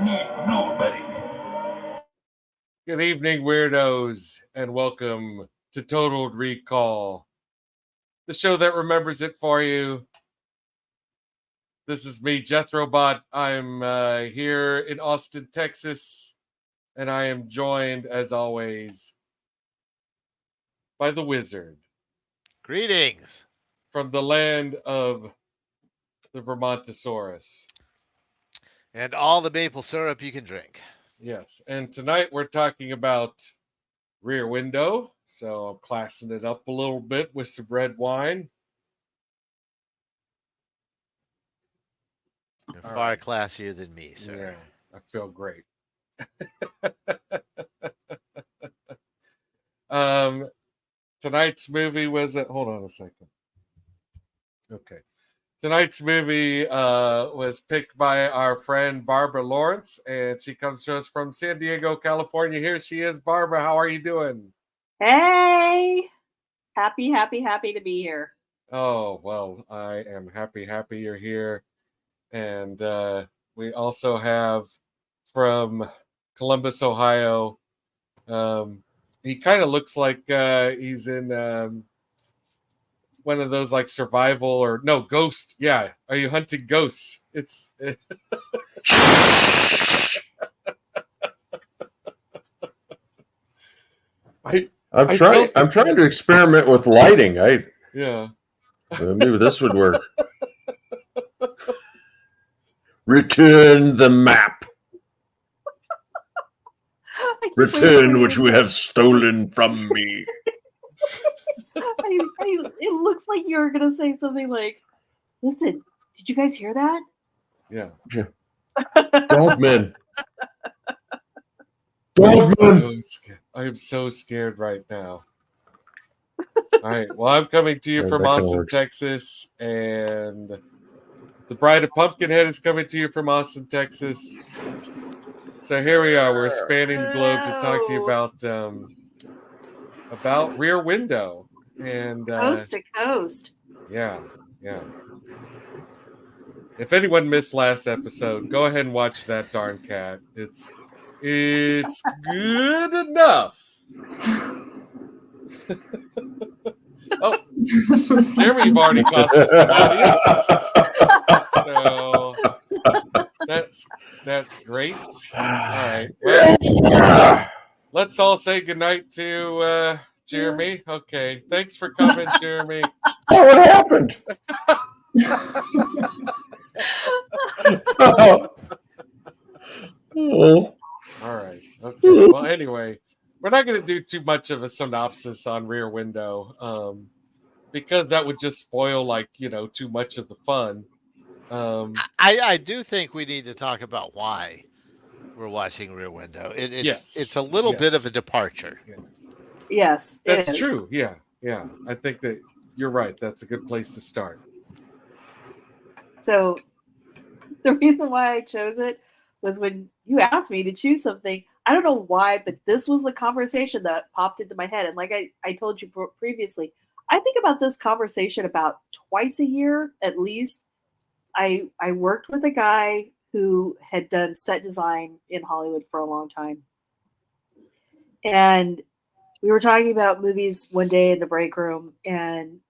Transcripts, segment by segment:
need nobody. Good evening, weirdos, and welcome to Total Recall, the show that remembers it for you. This is me, Jethrobot. I'm here in Austin, Texas, and I am joined, as always, by the Wizard. Greetings. From the land of the Vermontosaurus. And all the maple syrup you can drink. Yes, and tonight we're talking about Rear Window, so I'm classing it up a little bit with some red wine. You're far classier than me, sir. Yeah, I feel great. Tonight's movie was hold on a second. Okay. Tonight's movie was picked by our friend Barbara Lawrence, and she comes to us from San Diego, California. Here she is. Barbara, how are you doing? Hey! Happy to be here. Oh, well, I am happy you're here. And we also have from Columbus, Ohio. He kind of looks like he's in one of those like survival or no ghost. Yeah, are you hunting ghosts? It's I'm trying to experiment with lighting. Maybe this would work. Return the map. Return which we have stolen from me. It looks like you were going to say something like, listen, did you guys hear that? Yeah. Dogmen. I am so scared right now. All right. Well, I'm coming to you from Austin, Texas, and the Bride of Pumpkinhead is coming to you from Austin, Texas. So here we are. We're spanning the globe to talk to you about Rear Window. And coast to coast. Yeah. If anyone missed last episode, go ahead and watch that darn cat. It's good enough. Oh, Jeremy, you've already cost us some audience. So that's great. All right. Well, let's all say goodnight to Jeremy. Okay. Thanks for coming, Jeremy. Oh, what happened? All right. Okay. Well, anyway, we're not going to do too much of a synopsis on Rear Window because that would just spoil, too much of the fun. I do think we need to talk about why we're watching Rear Window. It's a little bit of a departure. Yeah. Yes, that's true. Yeah. I think that you're right. That's a good place to start. So the reason why I chose it was when you asked me to choose something. I don't know why, but this was the conversation that popped into my head. And like I told you previously, I think about this conversation about twice a year at least. I worked with a guy who had done set design in Hollywood for a long time. And we were talking about movies one day in the break room, and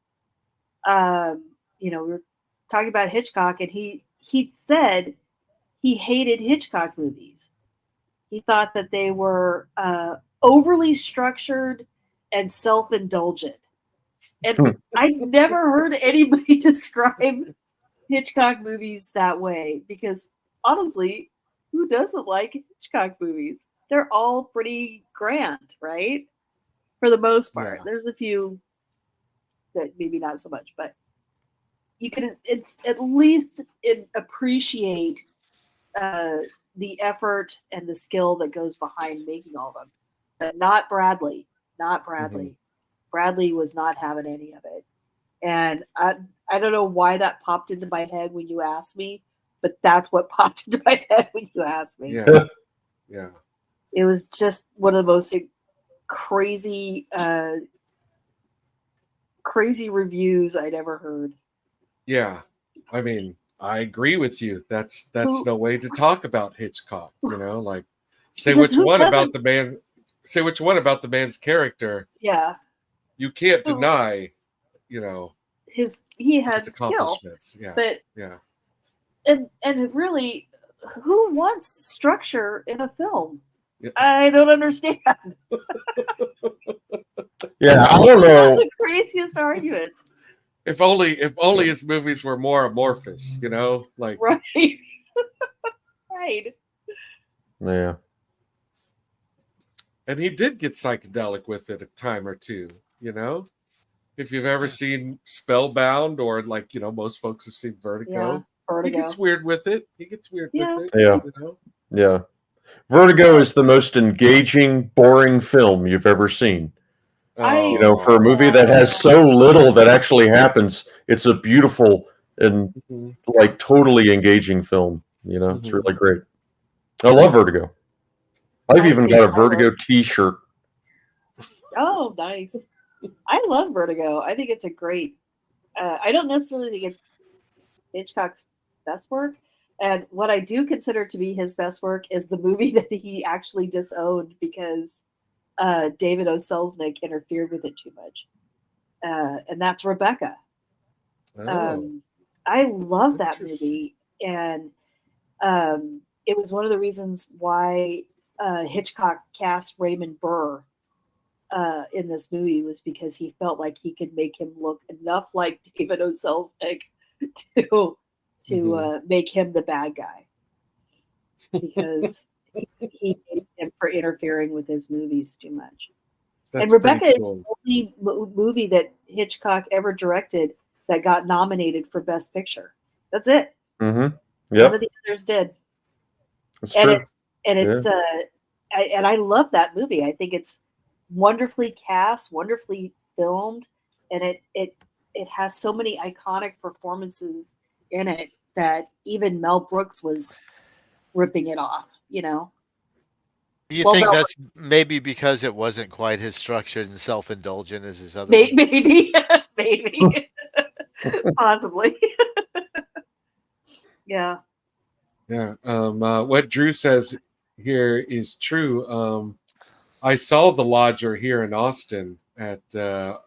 we were talking about Hitchcock, and he said he hated Hitchcock movies. He thought that they were overly structured and self-indulgent. And I never heard anybody describe Hitchcock movies that way, because honestly, who doesn't like Hitchcock movies? They're all pretty grand, right? For the most part. Yeah. There's a few that maybe not so much, but you can at least appreciate the effort and the skill that goes behind making all of them. But not Bradley. Mm-hmm. Bradley was not having any of it. And I don't know why that popped into my head when you asked me, but that's what popped into my head when you asked me. Yeah. It was just one of the most crazy reviews I'd ever heard. Yeah. I mean, I agree with you. That's no way to talk about Hitchcock. Like say Because which one about the man. Say which one about the man's character. Yeah. You can't deny, he had his accomplishments. Skill, Yeah. But yeah. And really, who wants structure in a film? Yeah. I don't understand. Yeah, I don't know. The craziest arguments. If only his movies were more amorphous, like right. Right. Yeah. And he did get psychedelic with it a time or two, If you've ever seen Spellbound, or like, most folks have seen Vertigo. He gets weird with it. With it. Yeah. Yeah. Vertigo is the most engaging, boring film you've ever seen. For a movie that has so little that actually happens, it's a beautiful and like totally engaging film. It's really great. I love Vertigo. I've even got a Vertigo T-shirt. Oh, nice. I love Vertigo. I think it's a great. I don't necessarily think it's Hitchcock's best work. And what I do consider to be his best work is the movie that he actually disowned because David O. Selznick interfered with it too much. And that's Rebecca. I love that movie. And it was one of the reasons why Hitchcock cast Raymond Burr in this movie, was because he felt like he could make him look enough like David O. Selznick to make him the bad guy, because he hated him for interfering with his movies too much. And Rebecca is the only movie that Hitchcock ever directed that got nominated for Best Picture. That's it. Mm-hmm. None of the others did. That's and true. And I love that movie. I think it's wonderfully cast, wonderfully filmed, and it has so many iconic performances in it that even Mel Brooks was ripping it off, Do you think that's maybe because it wasn't quite as structured and self-indulgent as his other ones? Maybe. Possibly. Yeah. Yeah. What Drew says here is true. I saw The Lodger here in Austin at the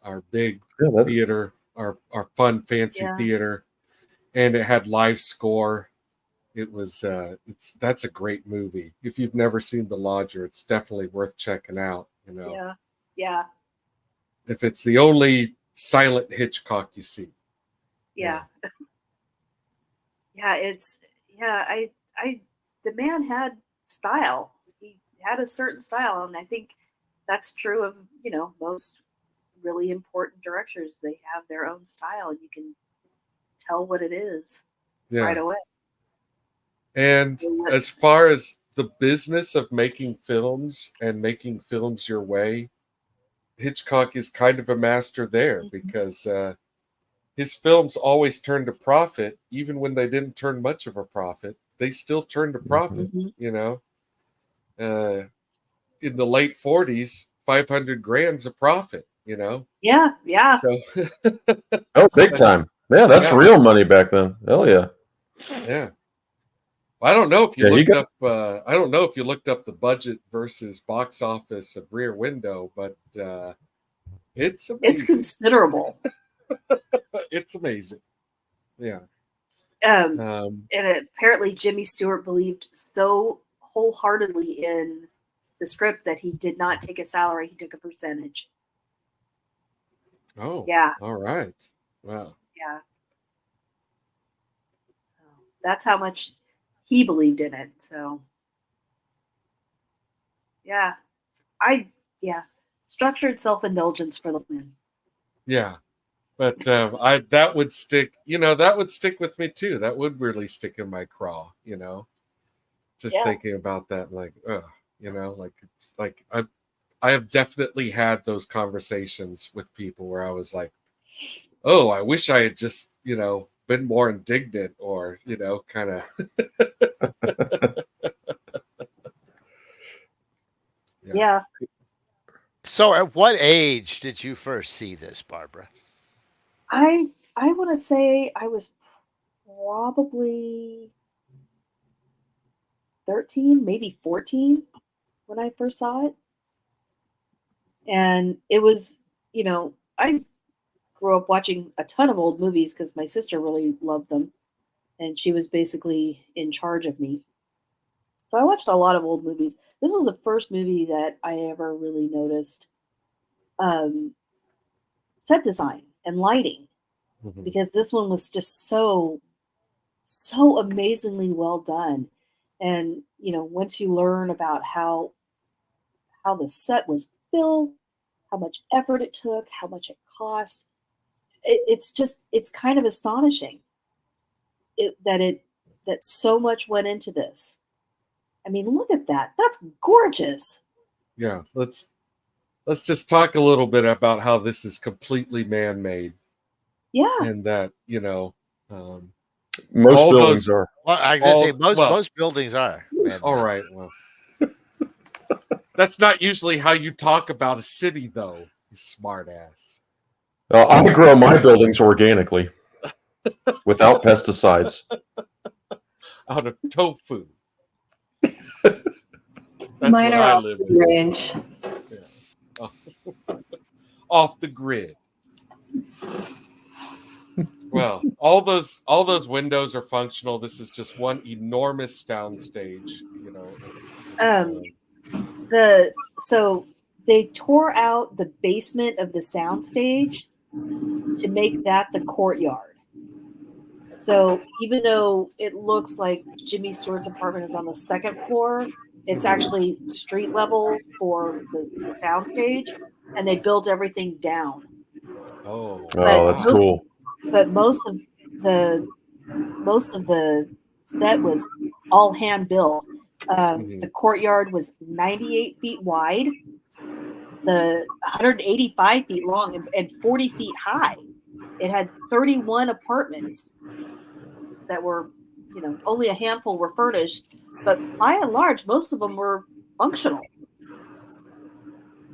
our big theater, our fun fancy theater, and it had live score. It was that's a great movie. If you've never seen The Lodger, it's definitely worth checking out. Yeah. If it's the only silent Hitchcock you see. Yeah. The man had style. He had a certain style, and I think that's true of most really important directors. They have their own style, and you can tell what it is right away. And as far as the business of making films and making films your way, Hitchcock is kind of a master there, because his films always turned a profit. Even when they didn't turn much of a profit, they still turned a profit. In the late 40s, 500 grand's a profit. Yeah. So big time. Yeah, that's real money back then. Hell yeah. Yeah. I don't know if you looked up. I don't know if you looked up the budget versus box office of Rear Window, but it's amazing. It's considerable. It's amazing. Yeah. And apparently, Jimmy Stewart believed so wholeheartedly in the script that he did not take a salary; he took a percentage. Oh. Yeah. All right. Wow. Yeah. That's how much he believed in it. So, yeah, structured self-indulgence for the win. Yeah, but that would stick. That would stick with me too. That would really stick in my craw. Just thinking about that, like, like I have definitely had those conversations with people where I was like, oh, I wish I had just been more indignant, or kind of. Yeah. So at what age did you first see this, Barbara? I I want to say I was probably 13, maybe 14 when I first saw it. And it was, I grew up watching a ton of old movies because my sister really loved them. And she was basically in charge of me. So I watched a lot of old movies. This was the first movie that I ever really noticed set design and lighting, because this one was just so amazingly well done. And once you learn about how the set was built, how much effort it took, how much it cost, it's kind of astonishing that so much went into this. I mean, look at that. That's gorgeous. Yeah, let's just talk a little bit about how this is completely man-made. Yeah. And that, most buildings are. Well, I was going to say, most buildings are. Man-made. All right, well. That's not usually how you talk about a city, though, you smart ass. I grow my buildings organically, without pesticides. Out of tofu. Mine are off the range. Yeah. Off the grid. Well, all those windows are functional. This is just one enormous soundstage. So they tore out the basement of the soundstage to make that the courtyard. So even though it looks like Jimmy Stewart's apartment is on the second floor, it's actually street level for the soundstage, and they built everything down. Oh, that's cool. But most of the set was all hand built. The courtyard was 98 feet wide, 185 feet long, and 40 feet high. It had 31 apartments that were, only a handful were furnished, but by and large, most of them were functional.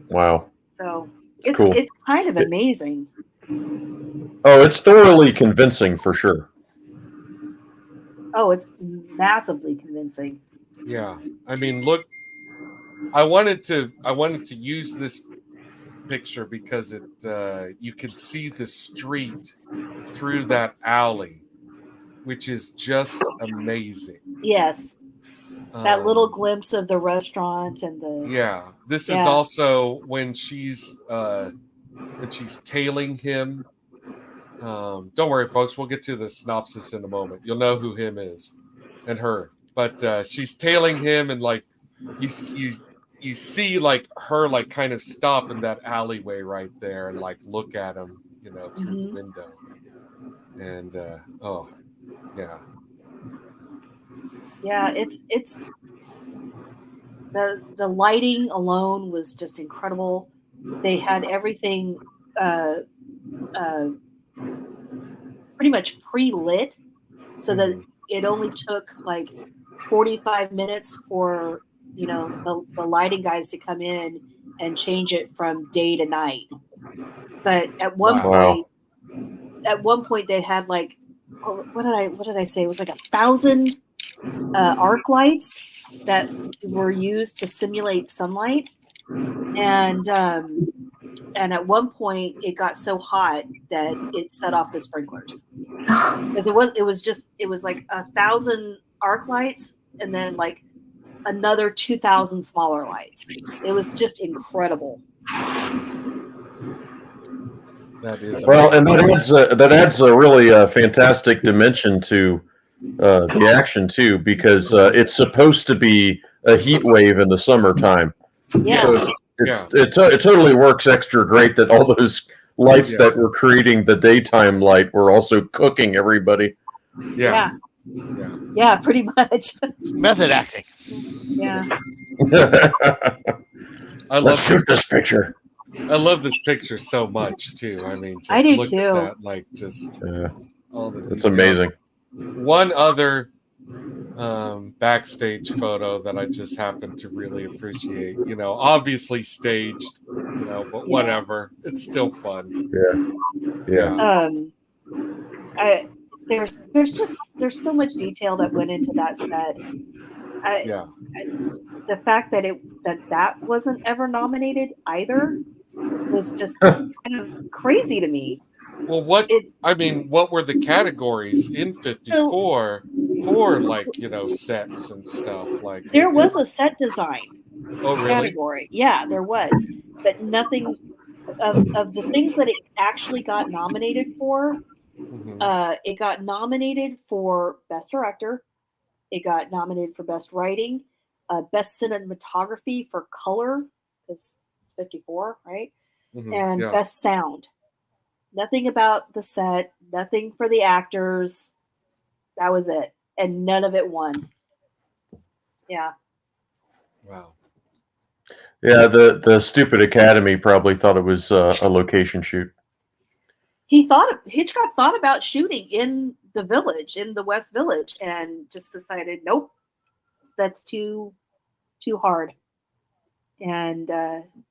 Wow. So it's cool. It's kind of amazing. Oh, it's thoroughly convincing for sure. Oh, it's massively convincing. Yeah. I mean, look, I wanted to use this picture because you could see the street through that alley, which is just amazing. Yes. That little glimpse of the restaurant and the... Yeah. This is also when she's tailing him. Don't worry, folks. We'll get to the synopsis in a moment. You'll know who him is and her. But she's tailing him, and like you see like her like kind of stop in that alleyway right there and like look at him, through the window. And oh, yeah. Yeah, it's the lighting alone was just incredible. They had everything pretty much pre-lit, so that it only took like 45 minutes for the lighting guys to come in and change it from day to night. But at one point they had like, what did I say? It was like 1,000 arc lights that were used to simulate sunlight, and at one point it got so hot that it set off the sprinklers, because it was like 1,000 arc lights and then like another 2,000 smaller lights. It was just incredible. That is well, and that adds a really fantastic dimension to the action too, because it's supposed to be a heat wave in the summertime. Yeah. So it totally works extra great that all those lights that were creating the daytime light were also cooking everybody. Yeah, pretty much. Method acting. Yeah. Let's shoot this picture. I love this picture so much too. I mean, just I do look too. at that, like just all the it's detail. amazing. One other backstage photo that I just happen to really appreciate. Obviously staged, but whatever. It's still fun. Yeah. there's so much detail that went into that set. The fact that that wasn't ever nominated either was just kind of crazy to me. Well, what were the categories in 54 for, like, sets and stuff? Like, there was a set design category. Yeah, there was, but nothing of the things that it actually got nominated for. It got nominated for Best Director. It got nominated for Best Writing, Best Cinematography for Color, it's 54, right? And Best Sound. Nothing about the set, nothing for the actors. That was it. And none of it won. Yeah. Wow. Yeah, the stupid Academy probably thought it was a location shoot. Hitchcock thought about shooting in the Village, in the West Village, and just decided, nope, that's too hard, and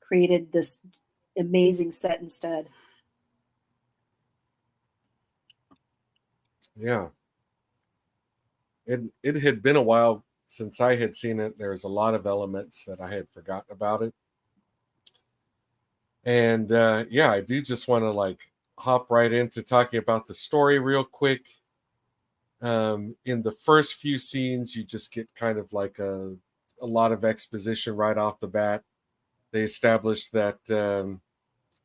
created this amazing set instead. Yeah. It had been a while since I had seen it. There was a lot of elements that I had forgotten about it. And I do just want to hop right into talking about the story real quick. In the first few scenes, you just get kind of like a lot of exposition right off the bat. They establish that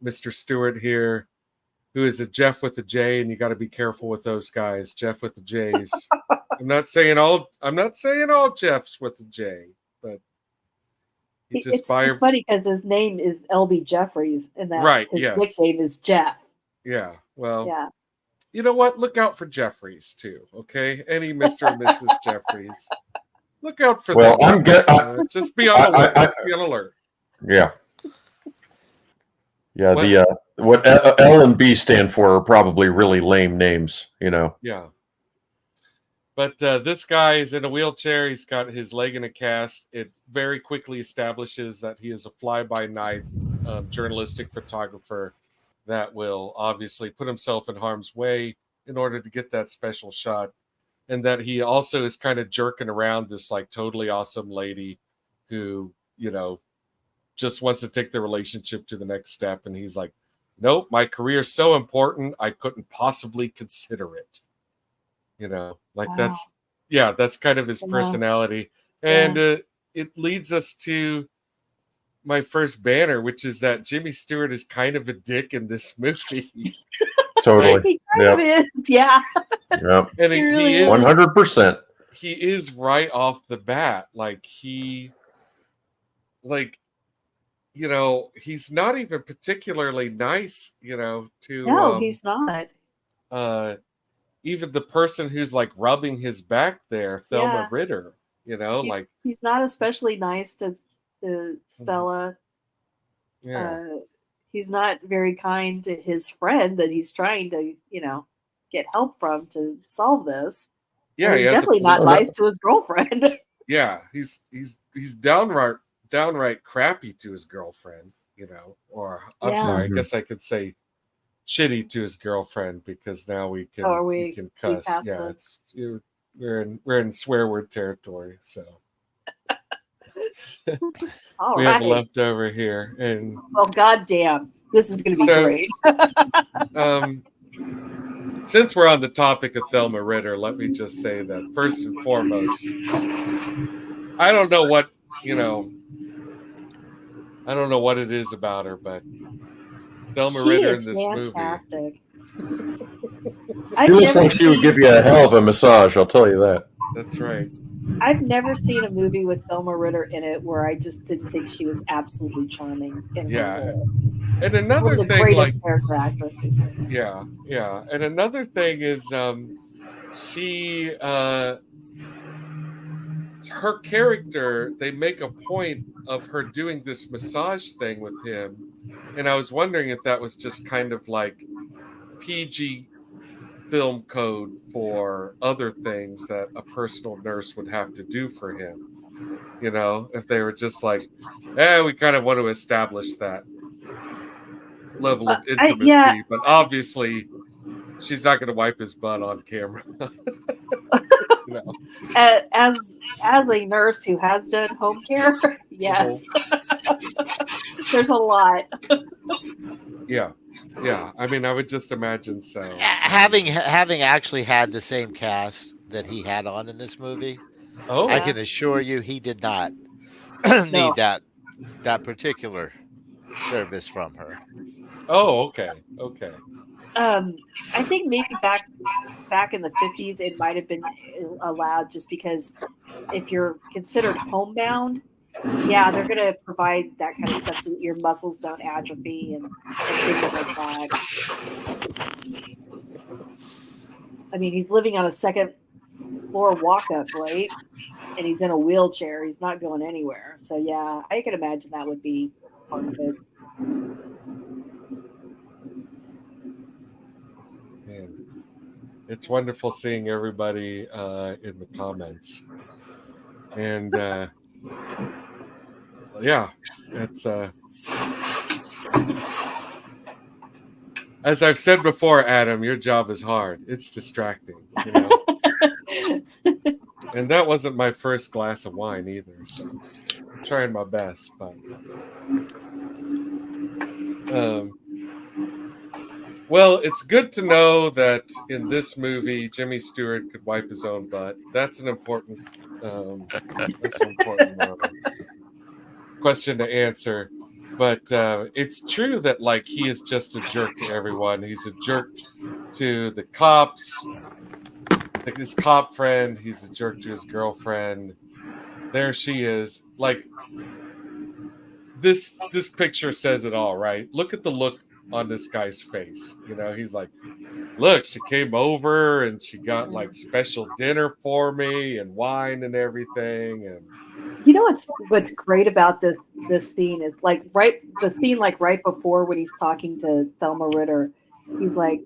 Mr. Stewart here, who is a Jeff with a J, and you got to be careful with those guys, Jeff with the J's. I'm not saying all Jeffs with a J, but it's just funny because his name is L.B. Jeffries, and that his nickname is Jeff. Yeah, well, you know what? Look out for Jeffries too, okay? Any Mr. and Mrs. Jeffries, look out for them. I'm good. Just be on alert. Be on alert. Yeah. Yeah, what L and B stand for are probably really lame names, Yeah. But this guy is in a wheelchair. He's got his leg in a cast. It very quickly establishes that he is a fly-by-night journalistic photographer that will obviously put himself in harm's way in order to get that special shot. And that he also is kind of jerking around this totally awesome lady who, just wants to take the relationship to the next step. And he's like, nope, my career's so important, I couldn't possibly consider it. Wow. That's kind of his personality. And it leads us to my first banner, which is that Jimmy Stewart is kind of a dick in this movie. Totally. He kind of is, yeah. Yep. And he is 100%. He is right off the bat. He's not even particularly nice, to no, he's not. Even the person who's rubbing his back there, Thelma Ritter, he's not especially nice to Stella. He's not very kind to his friend that he's trying to, get help from to solve this. Yeah, he's definitely not nice to his girlfriend. Yeah, he's downright crappy to his girlfriend, or I'm sorry, I guess I could say shitty to his girlfriend, because now we can cuss. Yeah, we're in swear word territory, so we have a leftover here. And goddamn, this is going to be great. Since we're on the topic of Thelma Ritter, let me just say that first and foremost, I don't know what it is about her, but Thelma Ritter in this fantastic. movie. She looks like she would give you a hell of a massage, I'll tell you that. That's right. I've never seen a movie with Thelma Ritter in it where I just didn't think she was absolutely charming. And another thing, character actress. Yeah. And another thing is, she, her character, they make a point of her doing this massage thing with him, and I was wondering if that was just kind of like PG film code for other things that a personal nurse would have to do for him. If they were just we kind of want to establish that level of intimacy, but obviously she's not going to wipe his butt on camera. You know. As a nurse who has done home care, yes, there's a lot. Yeah. I mean, I would just imagine so. Having actually had the same cast that he had on in this movie, I can assure you he did not need that particular service from her. Oh, okay. I think maybe back in the 50s, it might have been allowed just because if you're considered homebound, they're going to provide that kind of stuff so that your muscles don't atrophy and things like that. I mean, he's living on a second floor walk-up, right? And he's in a wheelchair. He's not going anywhere. So, yeah, I can imagine that would be part of it. Man, it's wonderful seeing everybody in the comments. And, it's as I've said before, Adam, your job is hard. It's distracting, you know. And that wasn't my first glass of wine either, so I'm trying my best. But well, it's good to know that in this movie, Jimmy Stewart could wipe his own butt. That's an important question to answer. But it's true that like he is just a jerk to everyone. He's a jerk to the cops, like his cop friend. He's a jerk to his girlfriend. There she is. Like this picture says it all, right? Look at the look on this guy's face. You know, he's like, look, she came over and she got like special dinner for me and wine and everything. And you know what's great about this scene is like right before when he's talking to Thelma Ritter, he's like,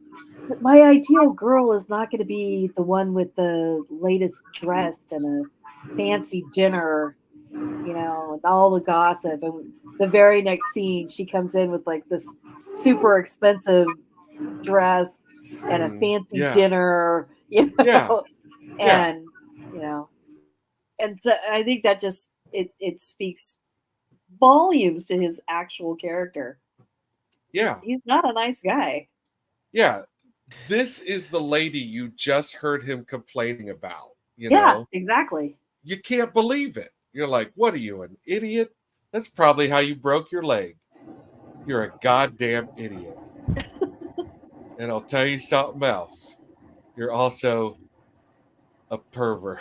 my ideal girl is not going to be the one with the latest dress and a fancy dinner, you know, with all the gossip. And the very next scene, she comes in with like this super expensive dress and a fancy dinner, you know, and you know, and so I think that just it speaks volumes to his actual character. Yeah, he's not a nice guy. Yeah, this is the lady you just heard him complaining about. You know, exactly. You can't believe it. You're like, what are you, an idiot? That's probably how you broke your leg. You're a goddamn idiot. And I'll tell you something else. You're also a pervert.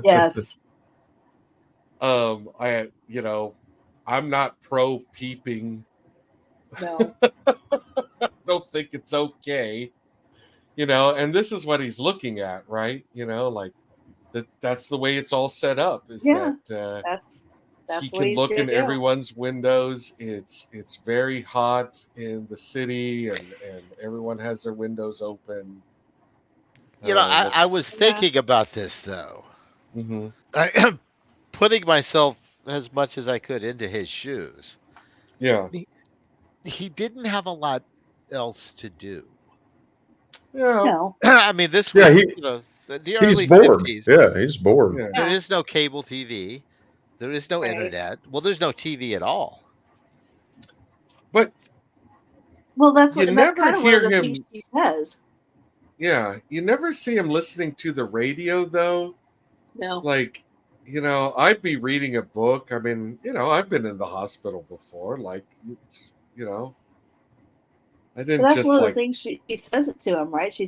Yes. I'm not pro peeping. No. Don't think it's okay. You know, and this is what he's looking at, right? You know, like that's the way it's all set up. Is that's he can look in everyone's windows. It's very hot in the city, and everyone has their windows open. You know, I was thinking about this though. Mm-hmm. Putting myself as much as I could into his shoes. Yeah. He didn't have a lot else to do. Yeah. No. I mean, this was the early 50s. Yeah, he's bored. Yeah. There is no cable TV. There is no internet. Well, there's no TV at all. But that's kind of one of the things she says. Yeah, you never see him listening to the radio though. No. Like, you know, I'd be reading a book. I mean, you know, I've been in the hospital before. Like, you know, I didn't that's just one of the things she says it to him, right? She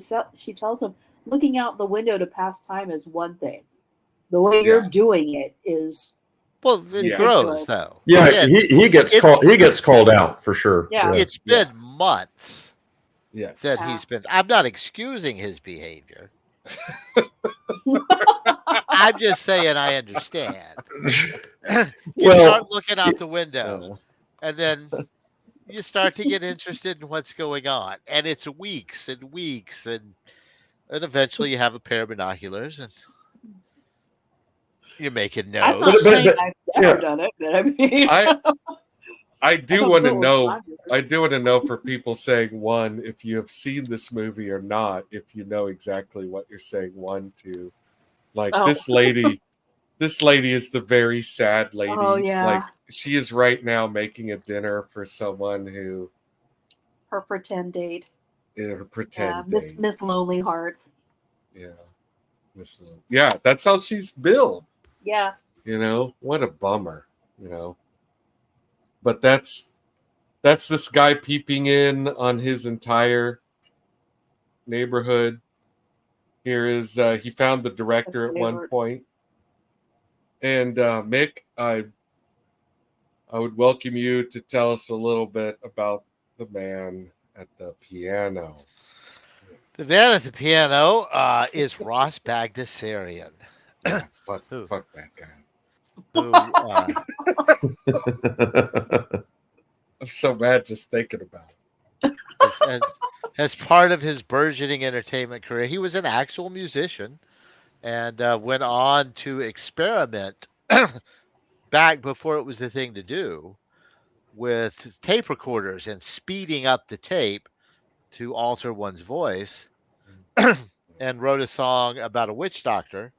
tells him looking out the window to pass time is one thing. The way you're doing it is gross though. Yeah, he gets called out for sure. Yeah. It's been months. Yes. That he's been. I'm not excusing his behavior. I'm just saying I understand. You start looking out the window, and then you start to get interested in what's going on, and it's weeks and weeks, and eventually you have a pair of binoculars, and you're making notes. I'm not saying I've never done it, but I mean, I do don't want to know what know. time it is. I do want to know for people saying one, if you have seen this movie or not, if you know exactly what you're saying one to. Like Oh. this lady is the very sad lady. Oh, yeah. Like she is right now making a dinner for someone who Her pretend date. her pretend Miss date. Lonely Hearts. Yeah. Yeah, that's how she's billed. Yeah. You know, what a bummer, you know. But that's this guy peeping in on his entire neighborhood. Here is he found the director at one point. And Mick, I would welcome you to tell us a little bit about the man at the piano. The man at the piano is Ross Bagdasarian. Yeah, fuck that guy. Who, I'm so mad just thinking about it. As part of his burgeoning entertainment career, he was an actual musician and went on to experiment back before it was the thing to do with tape recorders and speeding up the tape to alter one's voice, and wrote a song about a witch doctor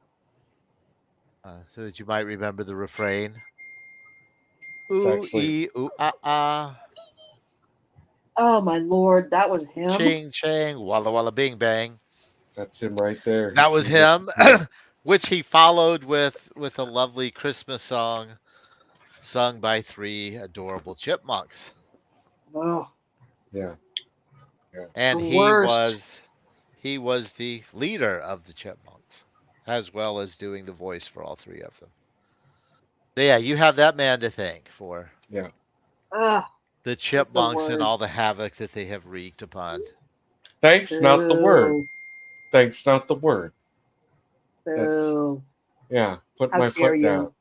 so that you might remember the refrain. Ooh, ee, ooh, ah, ah. Oh, my Lord. That was him. Ching, chang, walla, walla, bing, bang. That's him right there. That was him, which he followed with a lovely Christmas song sung by 3 adorable chipmunks. Oh. Yeah. And he was the leader of the chipmunks, as well as doing the voice for all 3 of them. But yeah, you have that man to thank for. Yeah. The chipmunks and all the havoc that they have wreaked upon. Thanks, not the word. Thanks, not the word. That's, yeah, put my foot down.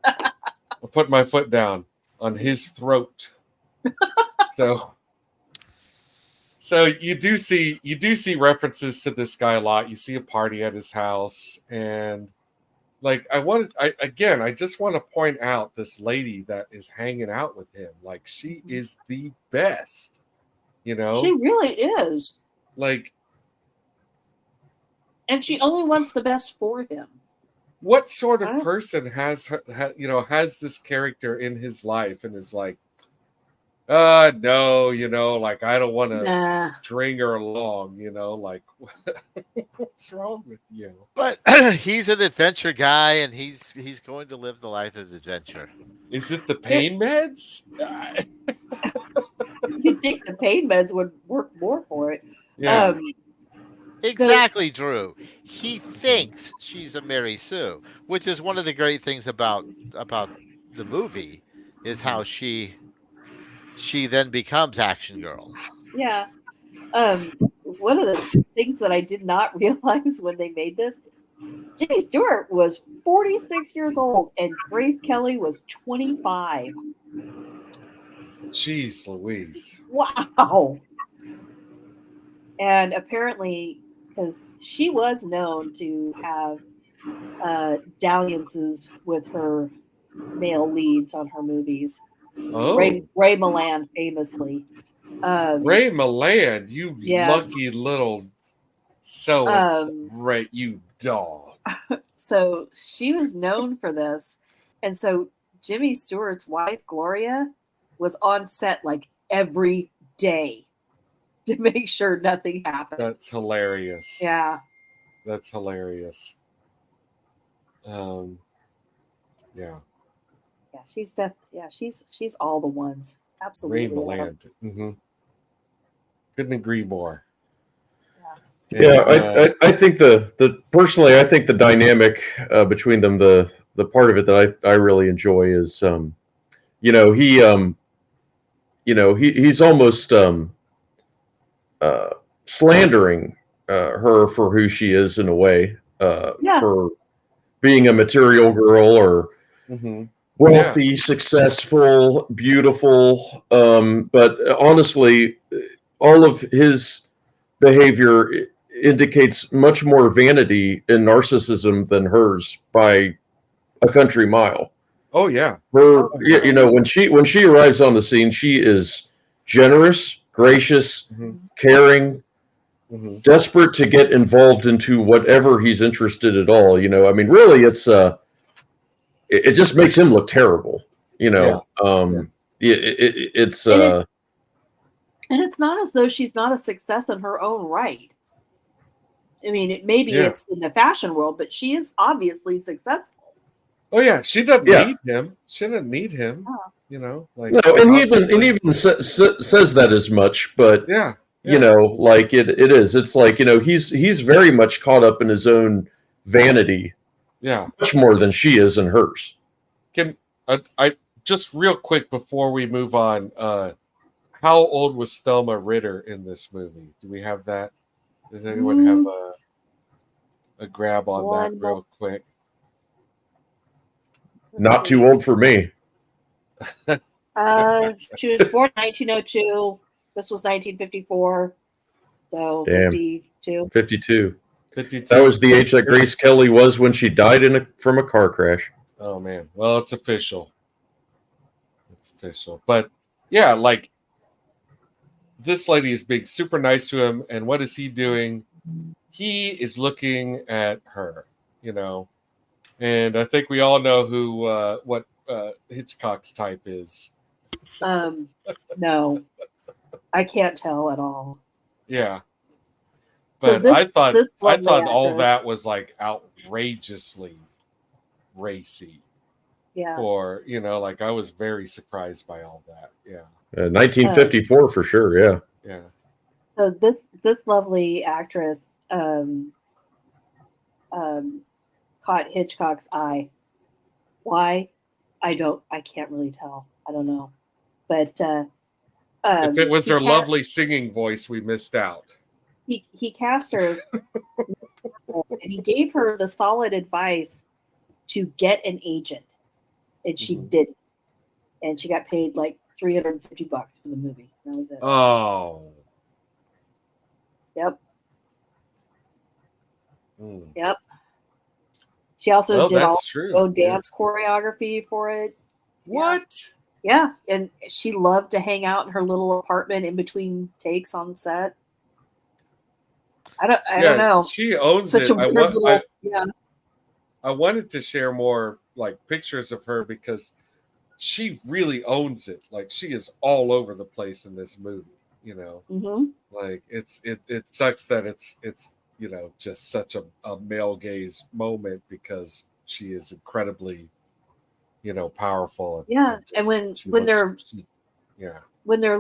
I'll put my foot down on his throat. So you do see references to this guy a lot. You see a party at his house, and like I just want to point out this lady that is hanging out with him. Like she is the best, you know. She really is. Like, and she only wants the best for him. What sort of person has this character in his life and is like, no, like I don't want to string her along, like what's wrong with you? But he's an adventure guy, and he's going to live the life of adventure. Is it the pain meds? You'd think the pain meds would work more for it. Yeah. Exactly, Drew. He thinks she's a Mary Sue, which is one of the great things about the movie, is how she then becomes Action Girl. Yeah. One of the things that I did not realize when they made this, Jimmy Stewart was 46 years old and Grace Kelly was 25. Jeez Louise. Wow. And apparently, because she was known to have dalliances with her male leads on her movies. Oh. Ray Milland, famously. Ray Milland, you lucky little right, you dog. So she was known for this. And so Jimmy Stewart's wife, Gloria, was on set like every day to make sure nothing happened. That's hilarious. Yeah. That's hilarious. Yeah. Yeah, she's all the ones. Absolutely. Ray Milland. Mm-hmm. Couldn't agree more. Yeah, I think personally, I think the dynamic between them, the part of it that I really enjoy is, he's almost slandering her for who she is in a way, for being a material girl or wealthy, successful, beautiful. But honestly, all of his behavior indicates much more vanity and narcissism than hers by a country mile. Oh yeah. When she arrives on the scene, she is generous, gracious, caring, desperate to get involved into whatever he's interested at all. I mean, really, it just makes him look terrible. It's and it's not as though she's not a success in her own right. I mean, maybe it's in the fashion world, but she is obviously successful. Oh yeah, she doesn't need him. She doesn't need him. No, and he even says that as much. But like it is. It's like he's very much caught up in his own vanity. Yeah, much more than she is in hers. Can I just real quick before we move on? How old was Thelma Ritter in this movie? Do we have that? Does anyone have a grab on that real quick? Not too old for me. She was born 1902. This was 1954. So 52. 52. That was the age that Grace Kelly was when she died from a car crash. Oh man. Well, it's official. It's official. But yeah, like this lady is being super nice to him, and what is he doing? He is looking at her, and I think we all know what Hitchcock's type is. No, I can't tell at all. Yeah, but so I thought all that was like outrageously racy. Yeah. For like I was very surprised by all that. Yeah. 1954 for sure. Yeah. Yeah. So this lovely actress caught Hitchcock's eye. Why? I can't really tell. I don't know. But if it was her lovely singing voice, we missed out. He cast her and he gave her the solid advice to get an agent. And she didn't. And she got paid like $350 for the movie. That was it. Oh. Yep. Yep. She also did all her own dance choreography for it. What? Yeah. And she loved to hang out in her little apartment in between takes on the set. I don't know. She owns Such it. I wanted to share more like pictures of her because she really owns it. Like she is all over the place in this movie, Like it sucks that it's just such a male gaze moment because she is incredibly powerful. And when they're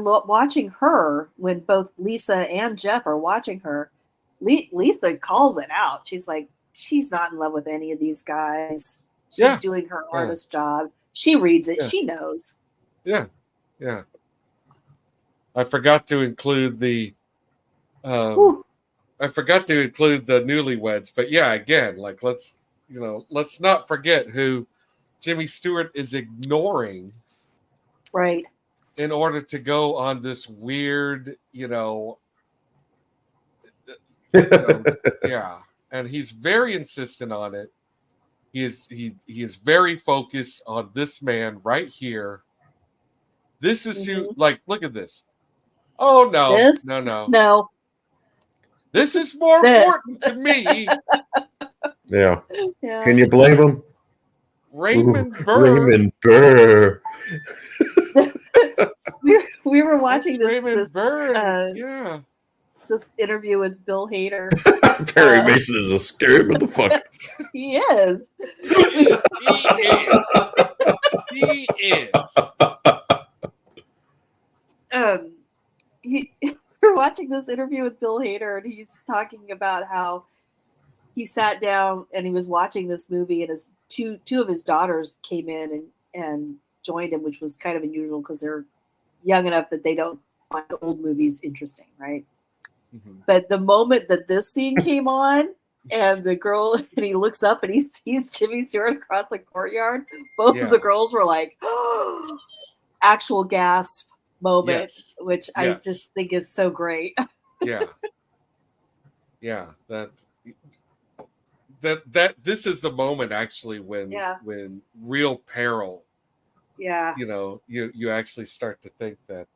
watching her, when both Lisa and Jeff are watching her, Lisa calls it out. She's like, she's not in love with any of these guys. She's doing her artist job. She reads it. She knows. Yeah. Yeah. I forgot to include the newlyweds, but yeah, again, like let's not forget who Jimmy Stewart is ignoring. Right. In order to go on this weird, and he's very insistent on it. He is very focused on this man right here. This is who, like, look at this. Oh no, no. This is more important to me. Yeah. Can you blame him? Raymond Burr. Raymond Burr. we were watching Raymond Burr. This interview with Bill Hader. Perry Mason is a scary motherfucker. He is. He is. We're watching this interview with Bill Hader, and he's talking about how he sat down and he was watching this movie, and his two of his daughters came in and joined him, which was kind of unusual because they're young enough that they don't find old movies interesting, right? But the moment that this scene came on, and the girl, and he looks up and he sees Jimmy Stewart across the courtyard, both of the girls were like, oh, actual gasp moment, which I just think is so great. Yeah. That this is the moment actually when real peril Yeah. you know, you actually start to think that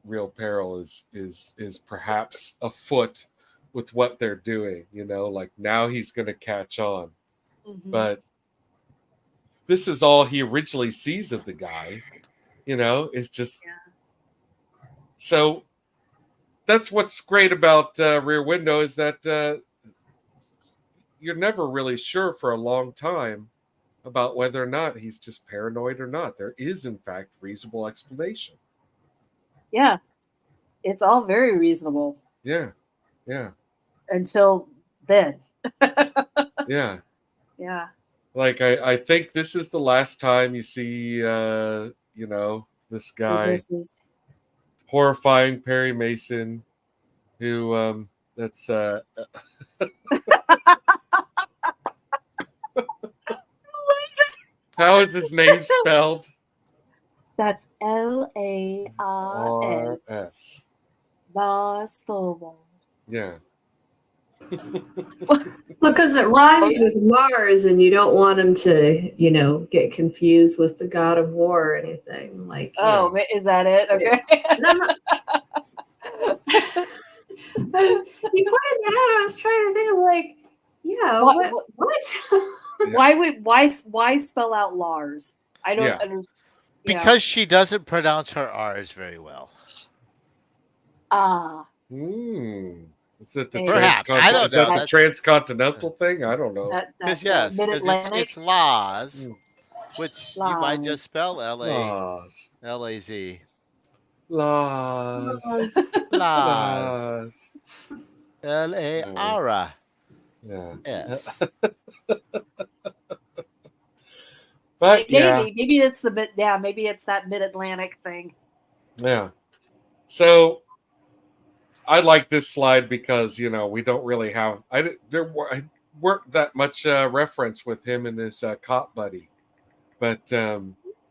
real peril is perhaps afoot with what they're doing. You know, like now he's going to catch on, but this is all he originally sees of the guy. You know, it's just so. That's what's great about Rear Window is that you're never really sure for a long time about whether or not he's just paranoid or not. There is, in fact, reasonable explanation. Yeah. It's all very reasonable. Yeah. Yeah. Until then. Yeah. Yeah. Like I think this is the last time you see you know, this guy horrifying Perry Mason who that's how is his name spelled? That's Lars. Lars Thorwald. Yeah. Because it rhymes with Mars, and you don't want him to, you know, get confused with the god of war or anything. Like, oh, is that it? Okay. You pointed that out. I was trying to think of like, yeah, what? Why spell out Lars? I don't understand. Because she doesn't pronounce her R's very well. Is it the perhaps I don't know. That the transcontinental thing? I don't know. Because it's Laz, which you might just spell L-A-Z. Laz. L-A-R-A. Yeah. Yes. But maybe it's maybe it's that Mid-Atlantic thing. Yeah. So I like this slide because, you know, we don't really have there weren't that much reference with him and his cop buddy. But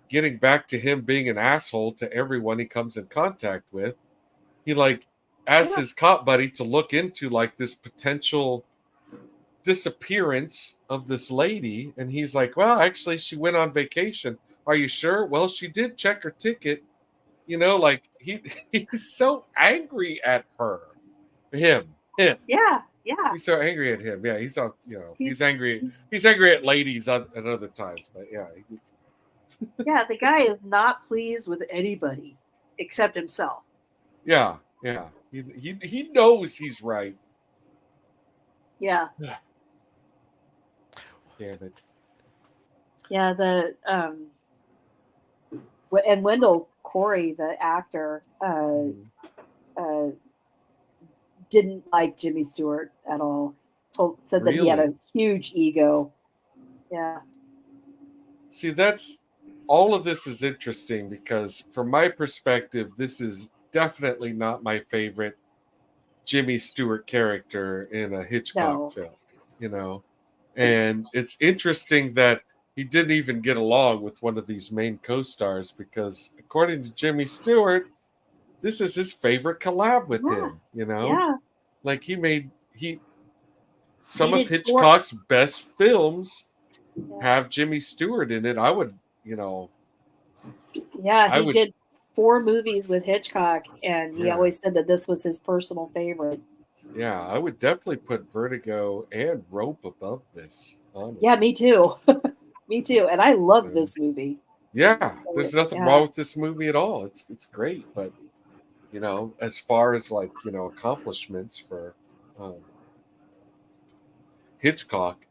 getting back to him being an asshole to everyone he comes in contact with, he like asks his cop buddy to look into like this potential disappearance of this lady, and he's like, well, actually she went on vacation. Are you sure? Well, she did check her ticket. You know, like he's so angry at him. Yeah. He's so angry at him. Yeah, he's on, you know, he's angry at ladies at other times, but yeah. Yeah, the guy is not pleased with anybody except himself. Yeah. He knows he's right. Yeah. Damn it. Yeah, and Wendell Corey, the actor, didn't like Jimmy Stewart at all. Said that he had a huge ego. Yeah. See, all of this is interesting because from my perspective, this is definitely not my favorite Jimmy Stewart character in a Hitchcock film, you know. And it's interesting that he didn't even get along with one of these main co-stars because according to Jimmy Stewart, this is his favorite collab with him, you know? Yeah. Like some of Hitchcock's best films have Jimmy Stewart in it. I would, you know. Yeah, he did 4 movies with Hitchcock, and he always said that this was his personal favorite. Yeah, I would definitely put Vertigo and Rope above this, honestly. Yeah, me too. Me too. And I love this movie. Yeah, there's nothing wrong with this movie at all. It's great, but you know, as far as like, you know, accomplishments for Hitchcock,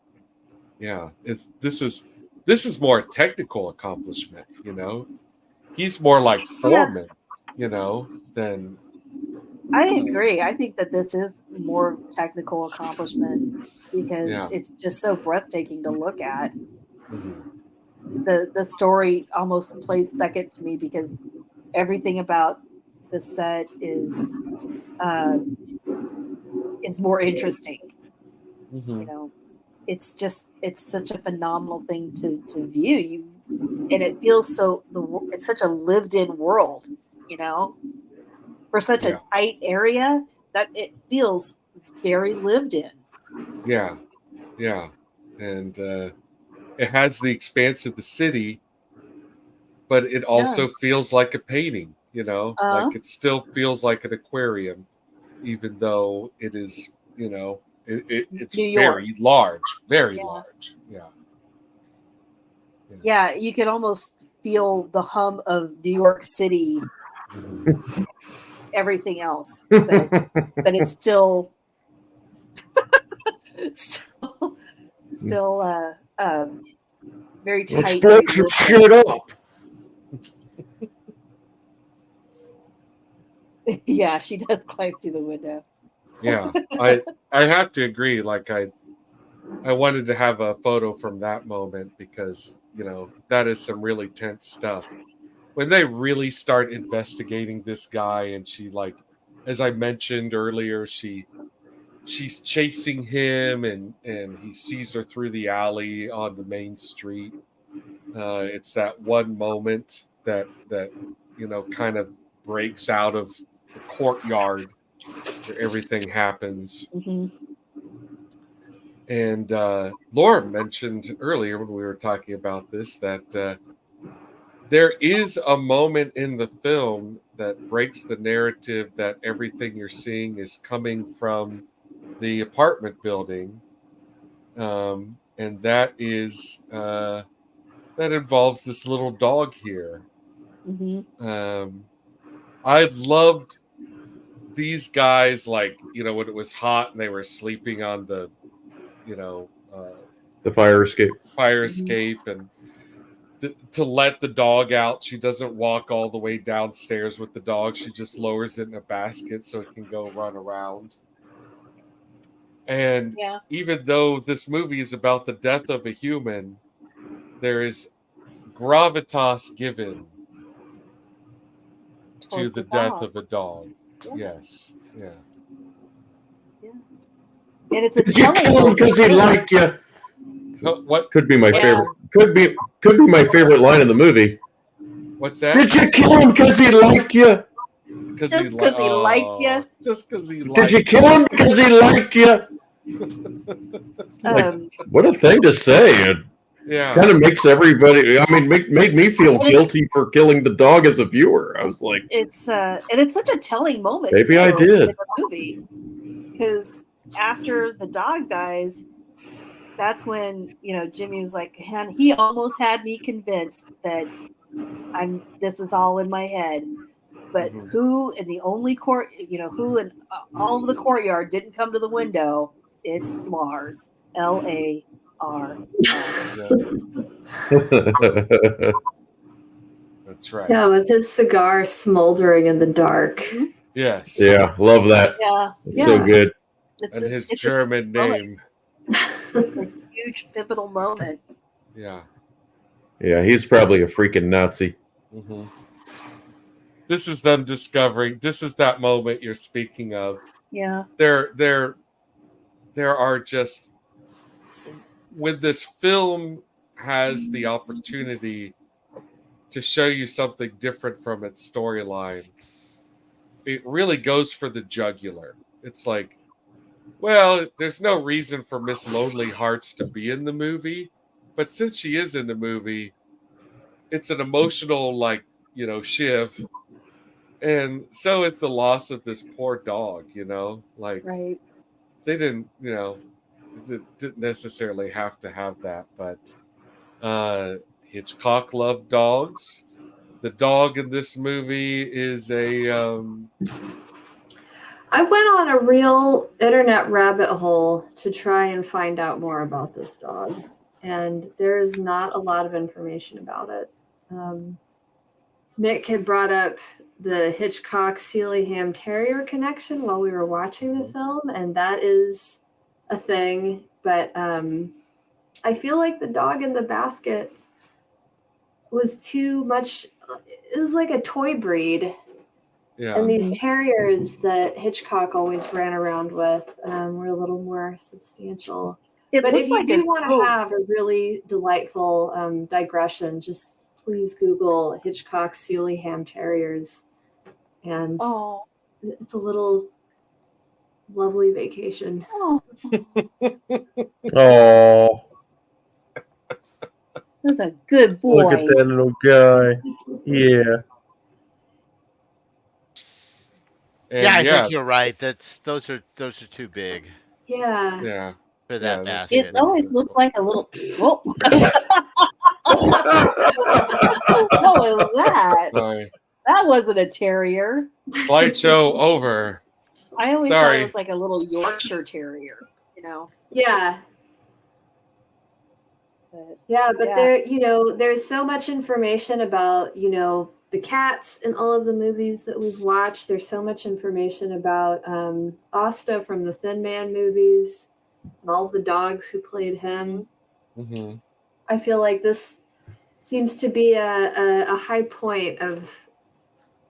yeah, this is more a technical accomplishment, you know. He's more like Foreman, you know, than. I agree. I think that this is more technical accomplishment because it's just so breathtaking to look at. Mm-hmm. The story almost plays second to me because everything about the set is more interesting. Mm-hmm. You know, it's such a phenomenal thing to view. And it feels it's such a lived-in world, you know, for such a tight area that it feels very lived in. Yeah, and it has the expanse of the city, but it also feels like a painting, like it still feels like an aquarium, even though it is, it's very large, very large. Yeah, you can almost feel the hum of New York City, everything else, but it's still very tight. Let's blow some shit up. Yeah, she does climb through the window. Yeah, I have to agree. Like I wanted to have a photo from that moment because that is some really tense stuff. When they really start investigating this guy, and she, like, as I mentioned earlier, she's chasing him, and he sees her through the alley on the main street. It's that one moment that kind of breaks out of the courtyard where everything happens. Mm-hmm. And Laura mentioned earlier when we were talking about this that there is a moment in the film that breaks the narrative that everything you're seeing is coming from the apartment building, and that is that involves this little dog here. Mm-hmm. I loved these guys, like, when it was hot and they were sleeping on the the fire escape, and to let the dog out. She doesn't walk all the way downstairs with the dog. She just lowers it in a basket so it can go run around. And even though this movie is about the death of a human, there is gravitas given to the death of a dog. Yes. Yeah. And it's a Did you kill him because he liked you? What could be my favorite? Could be my favorite line in the movie. What's that? Did you kill him because he liked you? Just because he liked you. Just because he liked. Did you kill him because he liked you? What a thing to say! It kind of makes everybody. I mean, made me feel guilty for killing the dog as a viewer. I was like, it's and it's such a telling moment. Maybe I did in the movie, because after the dog dies, that's when Jimmy was like, and he almost had me convinced that this is all in my head. But who in the only court, who in all of the courtyard didn't come to the window? It's Lars, L-A-R. That's right. Yeah, with his cigar smoldering in the dark. Yes. Yeah, love that. Yeah, it's so good. And his German name. It's a huge pivotal moment. Yeah. Yeah, he's probably a freaking Nazi. Mm-hmm. This is them discovering. This is that moment you're speaking of. Yeah. There are just, when this film has the opportunity to show you something different from its storyline, it really goes for the jugular. It's like, well, there's no reason for Miss Lonely Hearts to be in the movie, but since she is in the movie, it's an emotional, like, shiv. And so is the loss of this poor dog, like, right. They didn't, didn't necessarily have to have that, but Hitchcock loved dogs. The dog in this movie is a I went on a real internet rabbit hole to try and find out more about this dog, and there is not a lot of information about it. Nick had brought up the Hitchcock Sealyham Terrier connection while we were watching the film, and that is a thing, but I feel like the dog in the basket was too much. It was like a toy breed. Yeah. And these terriers that Hitchcock always ran around with were a little more substantial. But if you do want to have a really delightful digression, just please Google Hitchcock Sealyham Terriers. And it's a little lovely vacation. Oh. That's a good boy. Look at that little guy. Yeah. And I think you're right. Those are too big. Yeah. Yeah. For that Yeah, basket. It always looked like a little. Whoa. What was that? Sorry. That wasn't a terrier. Slideshow over. I always thought Sorry. it was like a little Yorkshire Terrier, you know. Yeah. But there, there's so much information about, the cats in all of the movies that we've watched. There's so much information about Asta from the Thin Man movies and all the dogs who played him. Mm-hmm. I feel like this seems to be a high point of